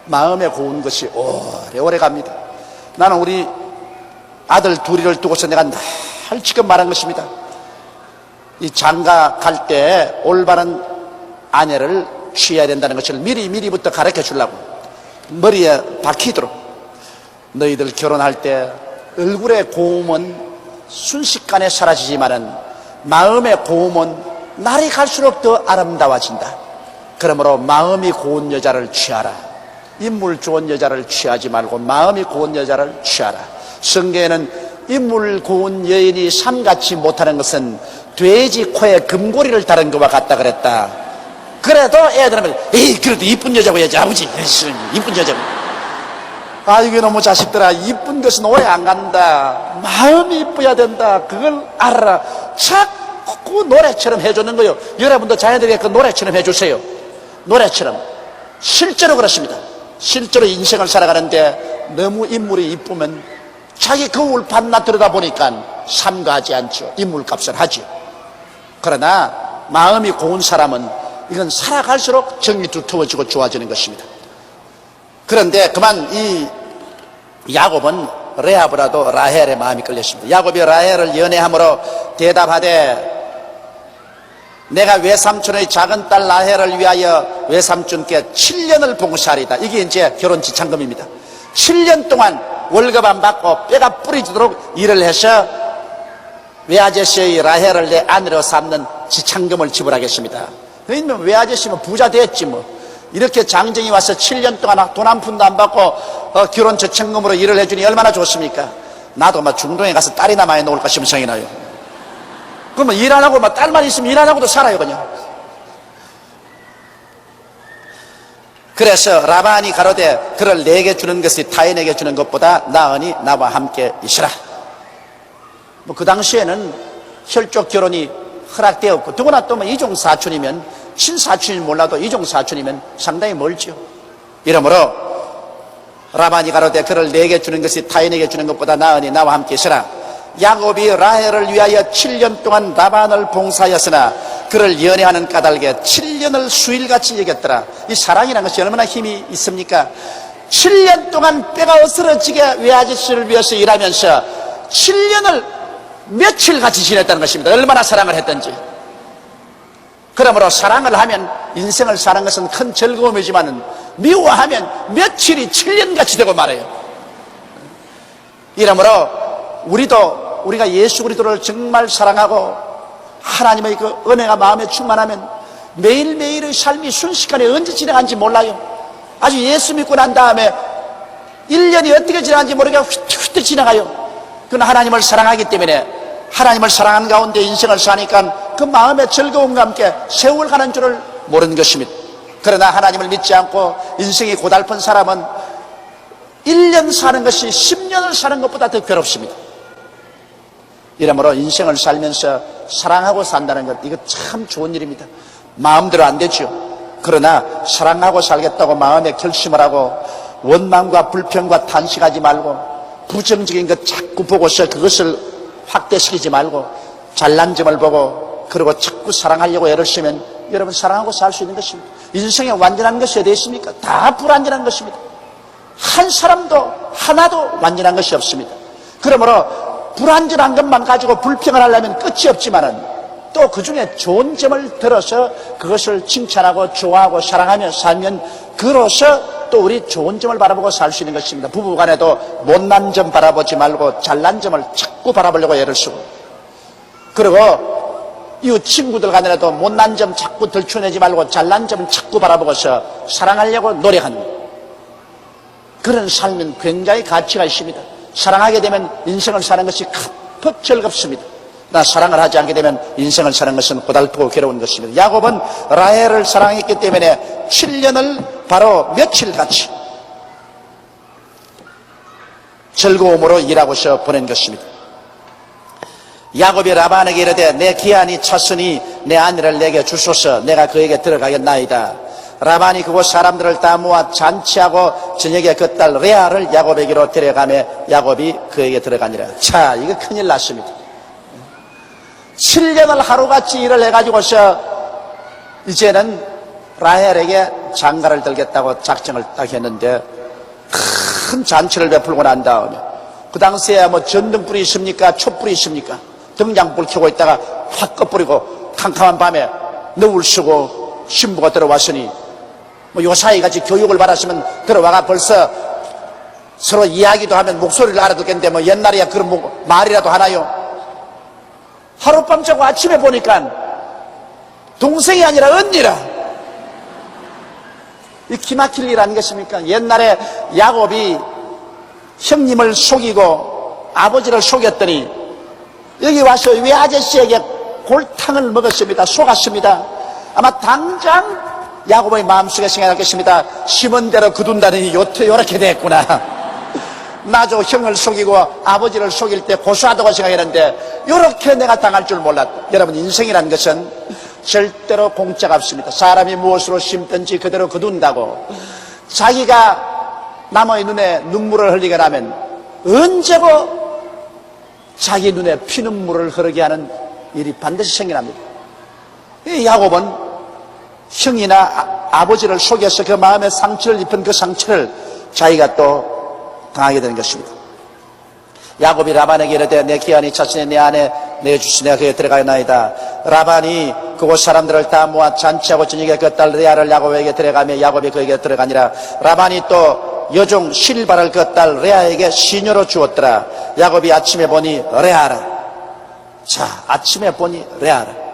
마음에 고운 것이 오래 갑니다. 나는 우리 아들 둘이를 두고서 내가 날 지금 말한 것입니다. 이 장가 갈 때 올바른 아내를 취해야 된다는 것을 미리부터 가르쳐 주려고 머리에 박히도록 너희들 결혼할 때 얼굴의 고움은 순식간에 사라지지만은 마음의 고움은 날이 갈수록 더 아름다워진다. 그러므로 마음이 고운 여자를 취하라. 인물 좋은 여자를 취하지 말고 마음이 고운 여자를 취하라. 성경에는 인물 고운 여인이 삼같이 못하는 것은 돼지 코에 금고리를 다른 것과 같다 그랬다. 그래도 애들은 그래도 이쁜 여자고 해야지 아버지. 이쁜 여자고. 이게 너무 자식들아, 이쁜 것은 오래 안 간다. 마음이 이뻐야 된다. 그걸 알아라. 자꾸 노래처럼 해주는 거예요. 여러분도 자녀들에게 그 노래처럼 해주세요. 노래처럼. 실제로 그렇습니다. 실제로 인생을 살아가는데 너무 인물이 이쁘면 자기 거울 반나 들여다보니까 삼가하지 않죠. 인물값을 하죠. 그러나 마음이 고운 사람은 이건 살아갈수록 정이 두터워지고 좋아지는 것입니다. 그런데 그만 이 야곱은 레아보다도 라헬의 마음이 끌렸습니다. 야곱이 라헬을 연애함으로 대답하되 내가 외삼촌의 작은 딸 라헬을 위하여 외삼촌께 7년을 봉사하리다. 이게 이제 결혼 지참금입니다. 7년 동안 월급 안 받고 뼈가 뿌리지도록 일을 해서 외아저씨의 라헬을 내 아내로 삼는 지참금을 지불하겠습니다. 그러면 외아저씨면 부자 됐지 뭐. 이렇게 장정이 와서 7년 동안 돈 한 푼도 안 받고 결혼 지참금으로 일을 해주니 얼마나 좋습니까? 나도 막 중동에 가서 딸이나 많이 놓을까 싶은 생각이 나요. 그러면 일 안 하고 막 딸만 있으면 일 안 하고도 살아요 그냥. 그래서 라반이 가로되 그를 내게 주는 것이 타인에게 주는 것보다 나으니 나와 함께 있으라. 그 당시에는 혈족 결혼이 허락되었고, 더구나 또 이종사촌이면, 친사촌이 몰라도 이종사촌이면 상당히 멀죠. 이러므로 라반이 가로되 그를 내게 주는 것이 타인에게 주는 것보다 나으니 나와 함께 있으라. 야곱이 라헬을 위하여 7년 동안 라반을 봉사하였으나 그를 연애하는 까닭에 7년을 수일같이 여겼더라. 이 사랑이라는 것이 얼마나 힘이 있습니까? 7년 동안 뼈가 어스러지게 외아저씨를 위해서 일하면서 7년을 며칠같이 지냈다는 것입니다. 얼마나 사랑을 했던지. 그러므로 사랑을 하면, 인생을 사는 것은 큰 즐거움이지만 미워하면 며칠이 7년같이 되고 말해요. 이러므로 우리가 예수 그리스도를 정말 사랑하고 하나님의 그 은혜가 마음에 충만하면 매일매일의 삶이 순식간에 언제 지나간지 몰라요. 아주 예수 믿고 난 다음에 1년이 어떻게 지나간지 모르게 휙휙 지나가요. 그건 하나님을 사랑하기 때문에, 하나님을 사랑하는 가운데 인생을 사니까 그 마음의 즐거움과 함께 세월 가는 줄을 모르는 것입니다. 그러나 하나님을 믿지 않고 인생이 고달픈 사람은 1년 사는 것이 10년을 사는 것보다 더 괴롭습니다. 이러므로 인생을 살면서 사랑하고 산다는 것, 이거 참 좋은 일입니다. 마음대로 안 되죠. 그러나 사랑하고 살겠다고 마음에 결심을 하고 원망과 불평과 탄식하지 말고 부정적인 것 자꾸 보고서 그것을 확대시키지 말고 잘난 점을 보고, 그리고 자꾸 사랑하려고 애를 쓰면 여러분 사랑하고 살 수 있는 것입니다. 인생에 완전한 것이 어디 있습니까? 다 불완전한 것입니다. 한 사람도 하나도 완전한 것이 없습니다. 그러므로 불완전한 것만 가지고 불평을 하려면 끝이 없지만은 또 그 중에 좋은 점을 들어서 그것을 칭찬하고 좋아하고 사랑하며 살면 그로서 또 우리 좋은 점을 바라보고 살 수 있는 것입니다. 부부간에도 못난 점 바라보지 말고 잘난 점을 자꾸 바라보려고 애를 쓰고, 그리고 이웃 친구들 간에도 못난 점 자꾸 들춰내지 말고 잘난 점 자꾸 바라보고서 사랑하려고 노력하는 그런 삶은 굉장히 가치가 있습니다. 사랑하게 되면 인생을 사는 것이 값퍽 즐겁습니다. 나 사랑을 하지 않게 되면 인생을 사는 것은 고달프고 괴로운 것입니다. 야곱은 라헬을 사랑했기 때문에 7년을 바로 며칠같이 즐거움으로 일하고서 보낸 것입니다. 야곱이 라반에게 이르되 내 기한이 찼으니 내 아내를 내게 주소서. 내가 그에게 들어가겠나이다. 라반이 그곳 사람들을 다 모아 잔치하고 저녁에 그 딸 레아를 야곱에게로 데려가며 야곱이 그에게 들어가니라. 자, 이거 큰일 났습니다. 7년을 하루같이 일을 해가지고서 이제는 라헬에게 장가를 들겠다고 작정을 딱 했는데, 큰 잔치를 베풀고 난 다음에 그 당시에 전등불이 있습니까? 촛불이 있습니까? 등장불 켜고 있다가 확 꺼버리고 캄캄한 밤에 너울 쓰고 신부가 들어왔으니 요 사이 같이 교육을 받았으면 들어와가 벌써 서로 이야기도 하면 목소리를 알아듣겠는데 옛날에야 그런 말이라도 하나요? 하룻밤 자고 아침에 보니까 동생이 아니라 언니라. 이 기막힐 일 아니겠습니까? 옛날에 야곱이 형님을 속이고 아버지를 속였더니 여기 와서 외아저씨에게 골탕을 먹었습니다. 속았습니다. 아마 당장 야곱의 마음속에 생각할 것입니다. 심은 대로 거둔다니 요렇게 됐구나. 나도 형을 속이고 아버지를 속일 때 고소하다고 생각했는데 요렇게 내가 당할 줄 몰랐다. 여러분, 인생이라는 것은 절대로 공짜가 없습니다. 사람이 무엇으로 심든지 그대로 거둔다고. 자기가 남의 눈에 눈물을 흘리게 하면 언제고 자기 눈에 피눈물을 흐르게 하는 일이 반드시 생겨납니다. 이 야곱은 형이나 아버지를 속여서 그 마음에 상처를 입은 그 상처를 자기가 또 당하게 되는 것입니다. 야곱이 라반에게 이르되 내 기한이 찼으니 내 아내 내주시 내가 그에 들어가나이다. 라반이 그곳 사람들을 다 모아 잔치하고 저녁에 그 딸 레아를 야곱에게 데려가며 야곱이 그에게 들어가니라. 라반이 또 여종 실바를 그 딸 레아에게 시녀로 주었더라. 야곱이 아침에 보니 레아라. 자, 아침에 보니 레아라.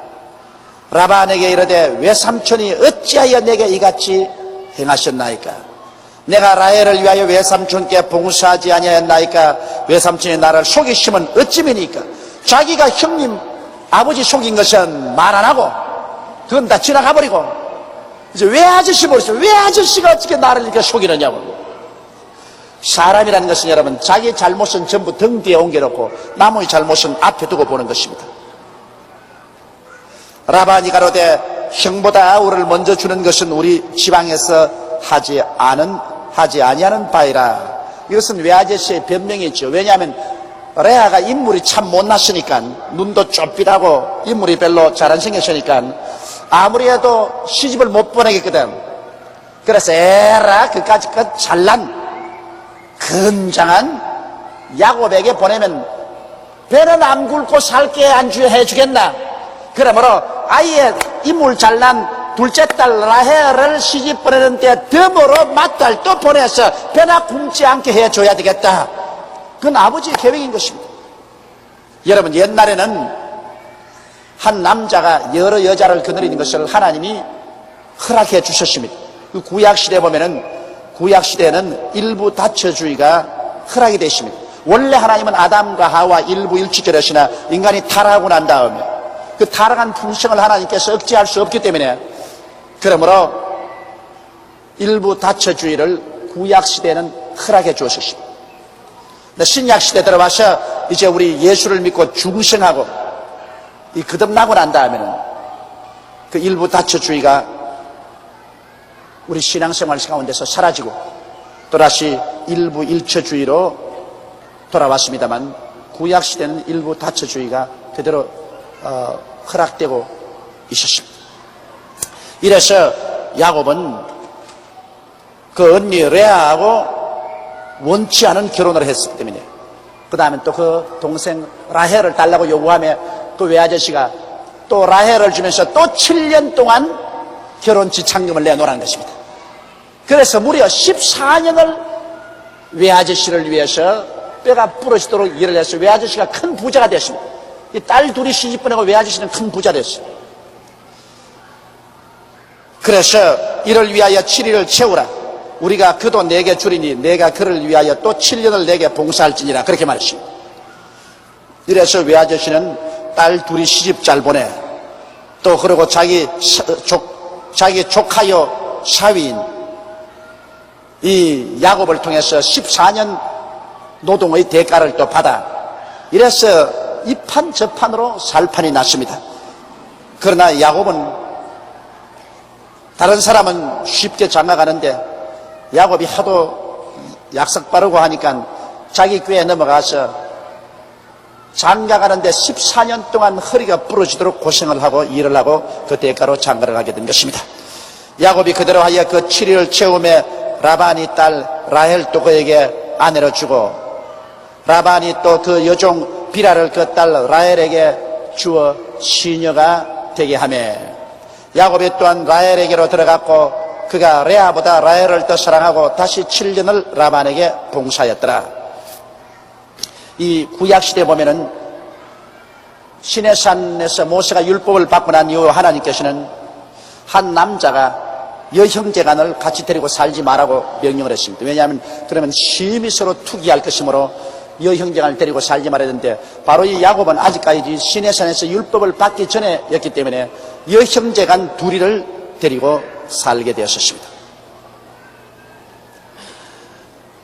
라반에게 이르되 외삼촌이 어찌하여 내게 이같이 행하셨나이까? 내가 라헬을 위하여 외삼촌께 봉사하지 아니하였나이까? 외삼촌이 나를 속이시면 어찌미니까? 자기가 형님 아버지 속인 것은 말 안 하고 그건 다 지나가 버리고 이제 외아저씨 모르죠. 외아저씨가 어떻게 나를 이렇게 속이느냐고. 사람이라는 것은 여러분, 자기 잘못은 전부 등 뒤에 옮겨놓고 남의 잘못은 앞에 두고 보는 것입니다. 라반이 가로되 형보다 우를 먼저 주는 것은 우리 지방에서 하지 아니하는 바이라. 이것은 외아저씨의 변명이죠. 왜냐하면 레아가 인물이 참 못났으니까, 눈도 좁빗하고 인물이 별로 잘 안 생겼으니까 아무리 해도 시집을 못 보내겠거든. 그래서 에라 그까지 그 잘난 건장한 야곱에게 보내면 배는 안 굴고 살게 안주해 주겠나. 그러므로 아예 인물 잘난 둘째 딸 라헬을 시집 보내는데 덤으로 맏딸도 보내서 배나 굶지 않게 해줘야 되겠다. 그건 아버지의 계획인 것입니다. 여러분, 옛날에는 한 남자가 여러 여자를 거느리는 것을 하나님이 허락해 주셨습니다. 그 구약시대에 보면은, 구약시대에는 일부 다처주의가 허락이 되십니다. 원래 하나님은 아담과 하와 일부 일치결하시나 인간이 타락하고 난 다음에 그 타락한 품성을 하나님께서 억제할 수 없기 때문에, 그러므로 일부 다처주의를 구약시대에는 허락해 주었습니다. 신약시대 들어와서 이제 우리 예수를 믿고 중생하고 이 거듭나고 난 다음에는 그 일부 다처주의가 우리 신앙생활 가운데서 사라지고 또다시 일부 일처주의로 돌아왔습니다만, 구약시대는 일부 다처주의가 그대로 허락되고 있었습니다. 이래서 야곱은 그 언니 레아하고 원치 않은 결혼을 했기 때문에, 그 다음에 또 그 동생 라헬을 달라고 요구하며 그 외아저씨가 또 라헬을 주면서 또 7년 동안 결혼 지참금을 내놓으라는 것입니다. 그래서 무려 14년을 외아저씨를 위해서 뼈가 부러지도록 일을 해서 외아저씨가 큰 부자가 됐습니다. 이 딸 둘이 시집 보내고 외아저씨는 큰 부자 됐어요. 그래서 이를 위하여 7일을 채우라. 우리가 그도 내게 주리니 내가 그를 위하여 또 7년을 내게 봉사할지니라. 그렇게 말했습니다. 이래서 외아저씨는 딸 둘이 시집 잘 보내. 또 그리고 자기 조카요 사위인 이 야곱을 통해서 14년 노동의 대가를 또 받아. 이래서 이 판 저 판으로 살판이 났습니다. 그러나 야곱은, 다른 사람은 쉽게 장가가는데 야곱이 하도 약속 바르고 하니까 자기 꾀에 넘어가서 장가가는데 14년 동안 허리가 부러지도록 고생을 하고 일을 하고 그 대가로 장가를 가게 된 것입니다. 야곱이 그대로 하여 그 7일을 채우며 라반이 딸 라헬도 그에게 아내로 주고, 라반이 또 그 여종 비라를 그 딸 라헬에게 주어 시녀가 되게 하며, 야곱이 또한 라헬에게로 들어갔고 그가 레아보다 라헬을 더 사랑하고 다시 7년을 라반에게 봉사하였더라. 이 구약시대에 보면은 시내산에서 모세가 율법을 받고 난 이후 하나님께서는 한 남자가 여형제간을 같이 데리고 살지 말라고 명령을 했습니다. 왜냐하면 그러면 심히 서로 투기할 것이므로 여형제간을 데리고 살지 말아야 되는데, 바로 이 야곱은 아직까지 시내산에서 율법을 받기 전에였기 때문에 여형제간 둘이를 데리고 살게 되었습니다.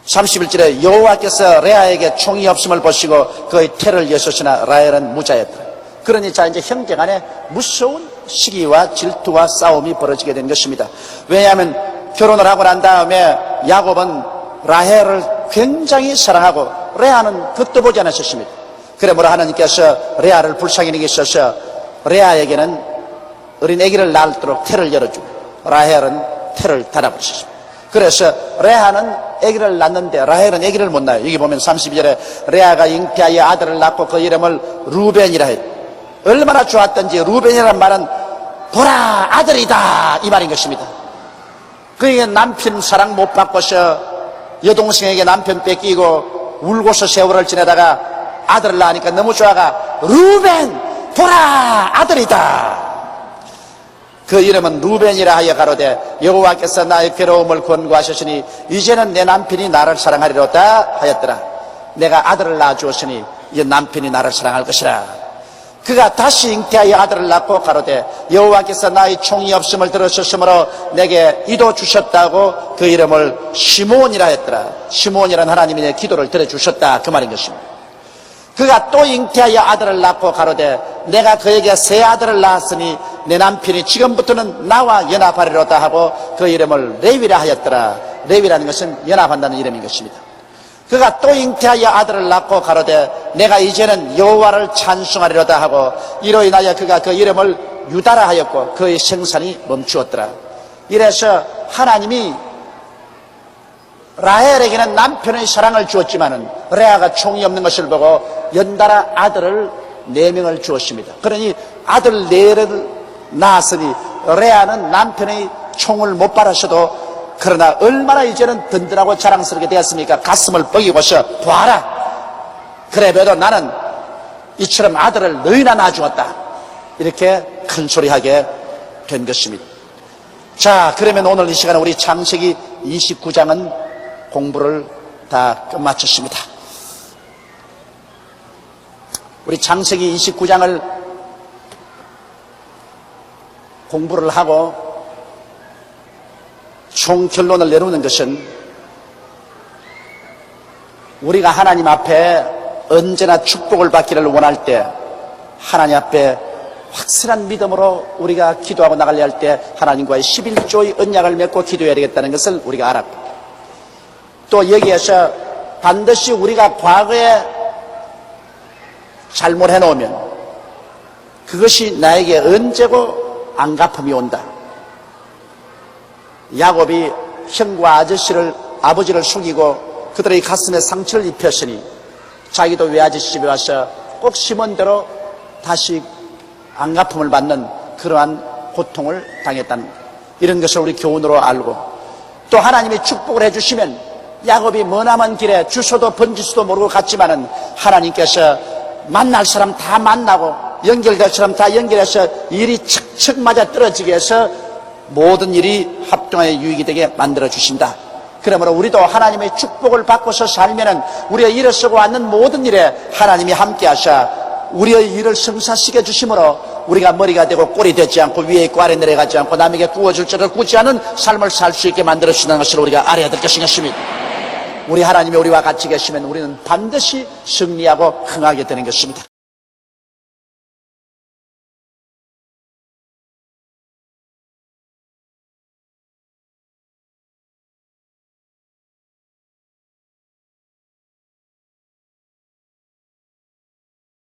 31절에 여호와께서 레아에게 총이 없음을 보시고 그의 태를 여셨으나 라헬은 무자였더라. 그러니 자 이제 형제간에 무서운 시기와 질투와 싸움이 벌어지게 된 것입니다. 왜냐하면 결혼을 하고 난 다음에 야곱은 라헬을 굉장히 사랑하고 레아는 겉도 보지 않았습니다. 그러므로 하나님께서 레아를 불쌍히 여기셔서 레아에게는 어린 아기를 낳도록 태를 열어주고 라헬은 태를 닫아버리셨습니다. 그래서 레아는 아기를 낳는데 라헬은 아기를 못 낳아요. 여기 보면 32절에 레아가 잉태하여 아들을 낳고 그 이름을 루벤이라 했다. 얼마나 좋았던지 루벤이라는 말은 보라 아들이다 이 말인 것입니다. 그에게 남편 사랑 못 받고서 여동생에게 남편 뺏기고 울고서 세월을 지내다가 아들을 낳으니까 너무 좋아가 루벤 보라 아들이다. 그 이름은 루벤이라 하여 가로되 여호와께서 나의 괴로움을 권고하셨으니 이제는 내 남편이 나를 사랑하리로다 하였더라. 내가 아들을 낳아주었으니 이제 남편이 나를 사랑할 것이라. 그가 다시 잉태하여 아들을 낳고 가로되 여호와께서 나의 총이 없음을 들으셨으므로 내게 이도 주셨다고 그 이름을 시므온이라 했더라. 시므온이란 하나님이 내 기도를 들어주셨다 그 말인 것입니다. 그가 또 잉태하여 아들을 낳고 가로되 내가 그에게 새 아들을 낳았으니 내 남편이 지금부터는 나와 연합하리로다 하고 그 이름을 레위라 하였더라. 레위라는 것은 연합한다는 이름인 것입니다. 그가 또 잉태하여 아들을 낳고 가로되 내가 이제는 여호와를 찬송하리로다 하고 이로 인하여 그가 그 이름을 유다라 하였고 그의 생산이 멈추었더라. 이래서 하나님이 라헬에게는 남편의 사랑을 주었지만은 레아가 총이 없는 것을 보고 연달아 아들을 4명을 주었습니다. 그러니 아들 4를 낳았으니 레아는 남편의 총을 못 받았어도 그러나 얼마나 이제는 든든하고 자랑스럽게 되었습니까? 가슴을 뻐기고서 보아라. 그래 봐도 나는 이처럼 아들을 너희나 낳아주었다. 이렇게 큰 소리하게 된 것입니다. 자, 그러면 오늘 이 시간에 우리 창세기 29장은 공부를 다 끝마쳤습니다. 우리 창세기 29장을 공부를 하고 총 결론을 내놓는 것은 우리가 하나님 앞에 언제나 축복을 받기를 원할 때 하나님 앞에 확실한 믿음으로 우리가 기도하고 나가려 할 때 하나님과의 11조의 언약을 맺고 기도해야 되겠다는 것을 우리가 알았고, 또 여기에서 반드시 우리가 과거에 잘못해 놓으면 그것이 나에게 언제고 안 갚음이 온다. 야곱이 형과 아버지를 속이고 그들의 가슴에 상처를 입혔으니 자기도 외아저씨 집에 와서 꼭 심은 대로 다시 안 갚음을 받는 그러한 고통을 당했다는 이런 것을 우리 교훈으로 알고, 또 하나님이 축복을 해주시면 야곱이 머나먼 길에 주소도 번지수도 모르고 갔지만은 하나님께서 만날 사람 다 만나고 연결될 사람 다 연결해서 일이 척척 맞아 떨어지게 해서 모든 일이 합동하여 유익이 되게 만들어 주신다. 그러므로 우리도 하나님의 축복을 받고서 살면은 우리가 일을 쓰고 왔는 모든 일에 하나님이 함께 하셔 우리의 일을 성사시켜 주심으로 우리가 머리가 되고 꼴이 되지 않고 위에 있고 아래 내려가지 않고 남에게 구워줄 줄을 굳지 않은 삶을 살 수 있게 만들어 주시는 것을 우리가 알아야 될 것입니다. 우리 하나님이 우리와 같이 계시면 우리는 반드시 승리하고 흥하게 되는 것입니다.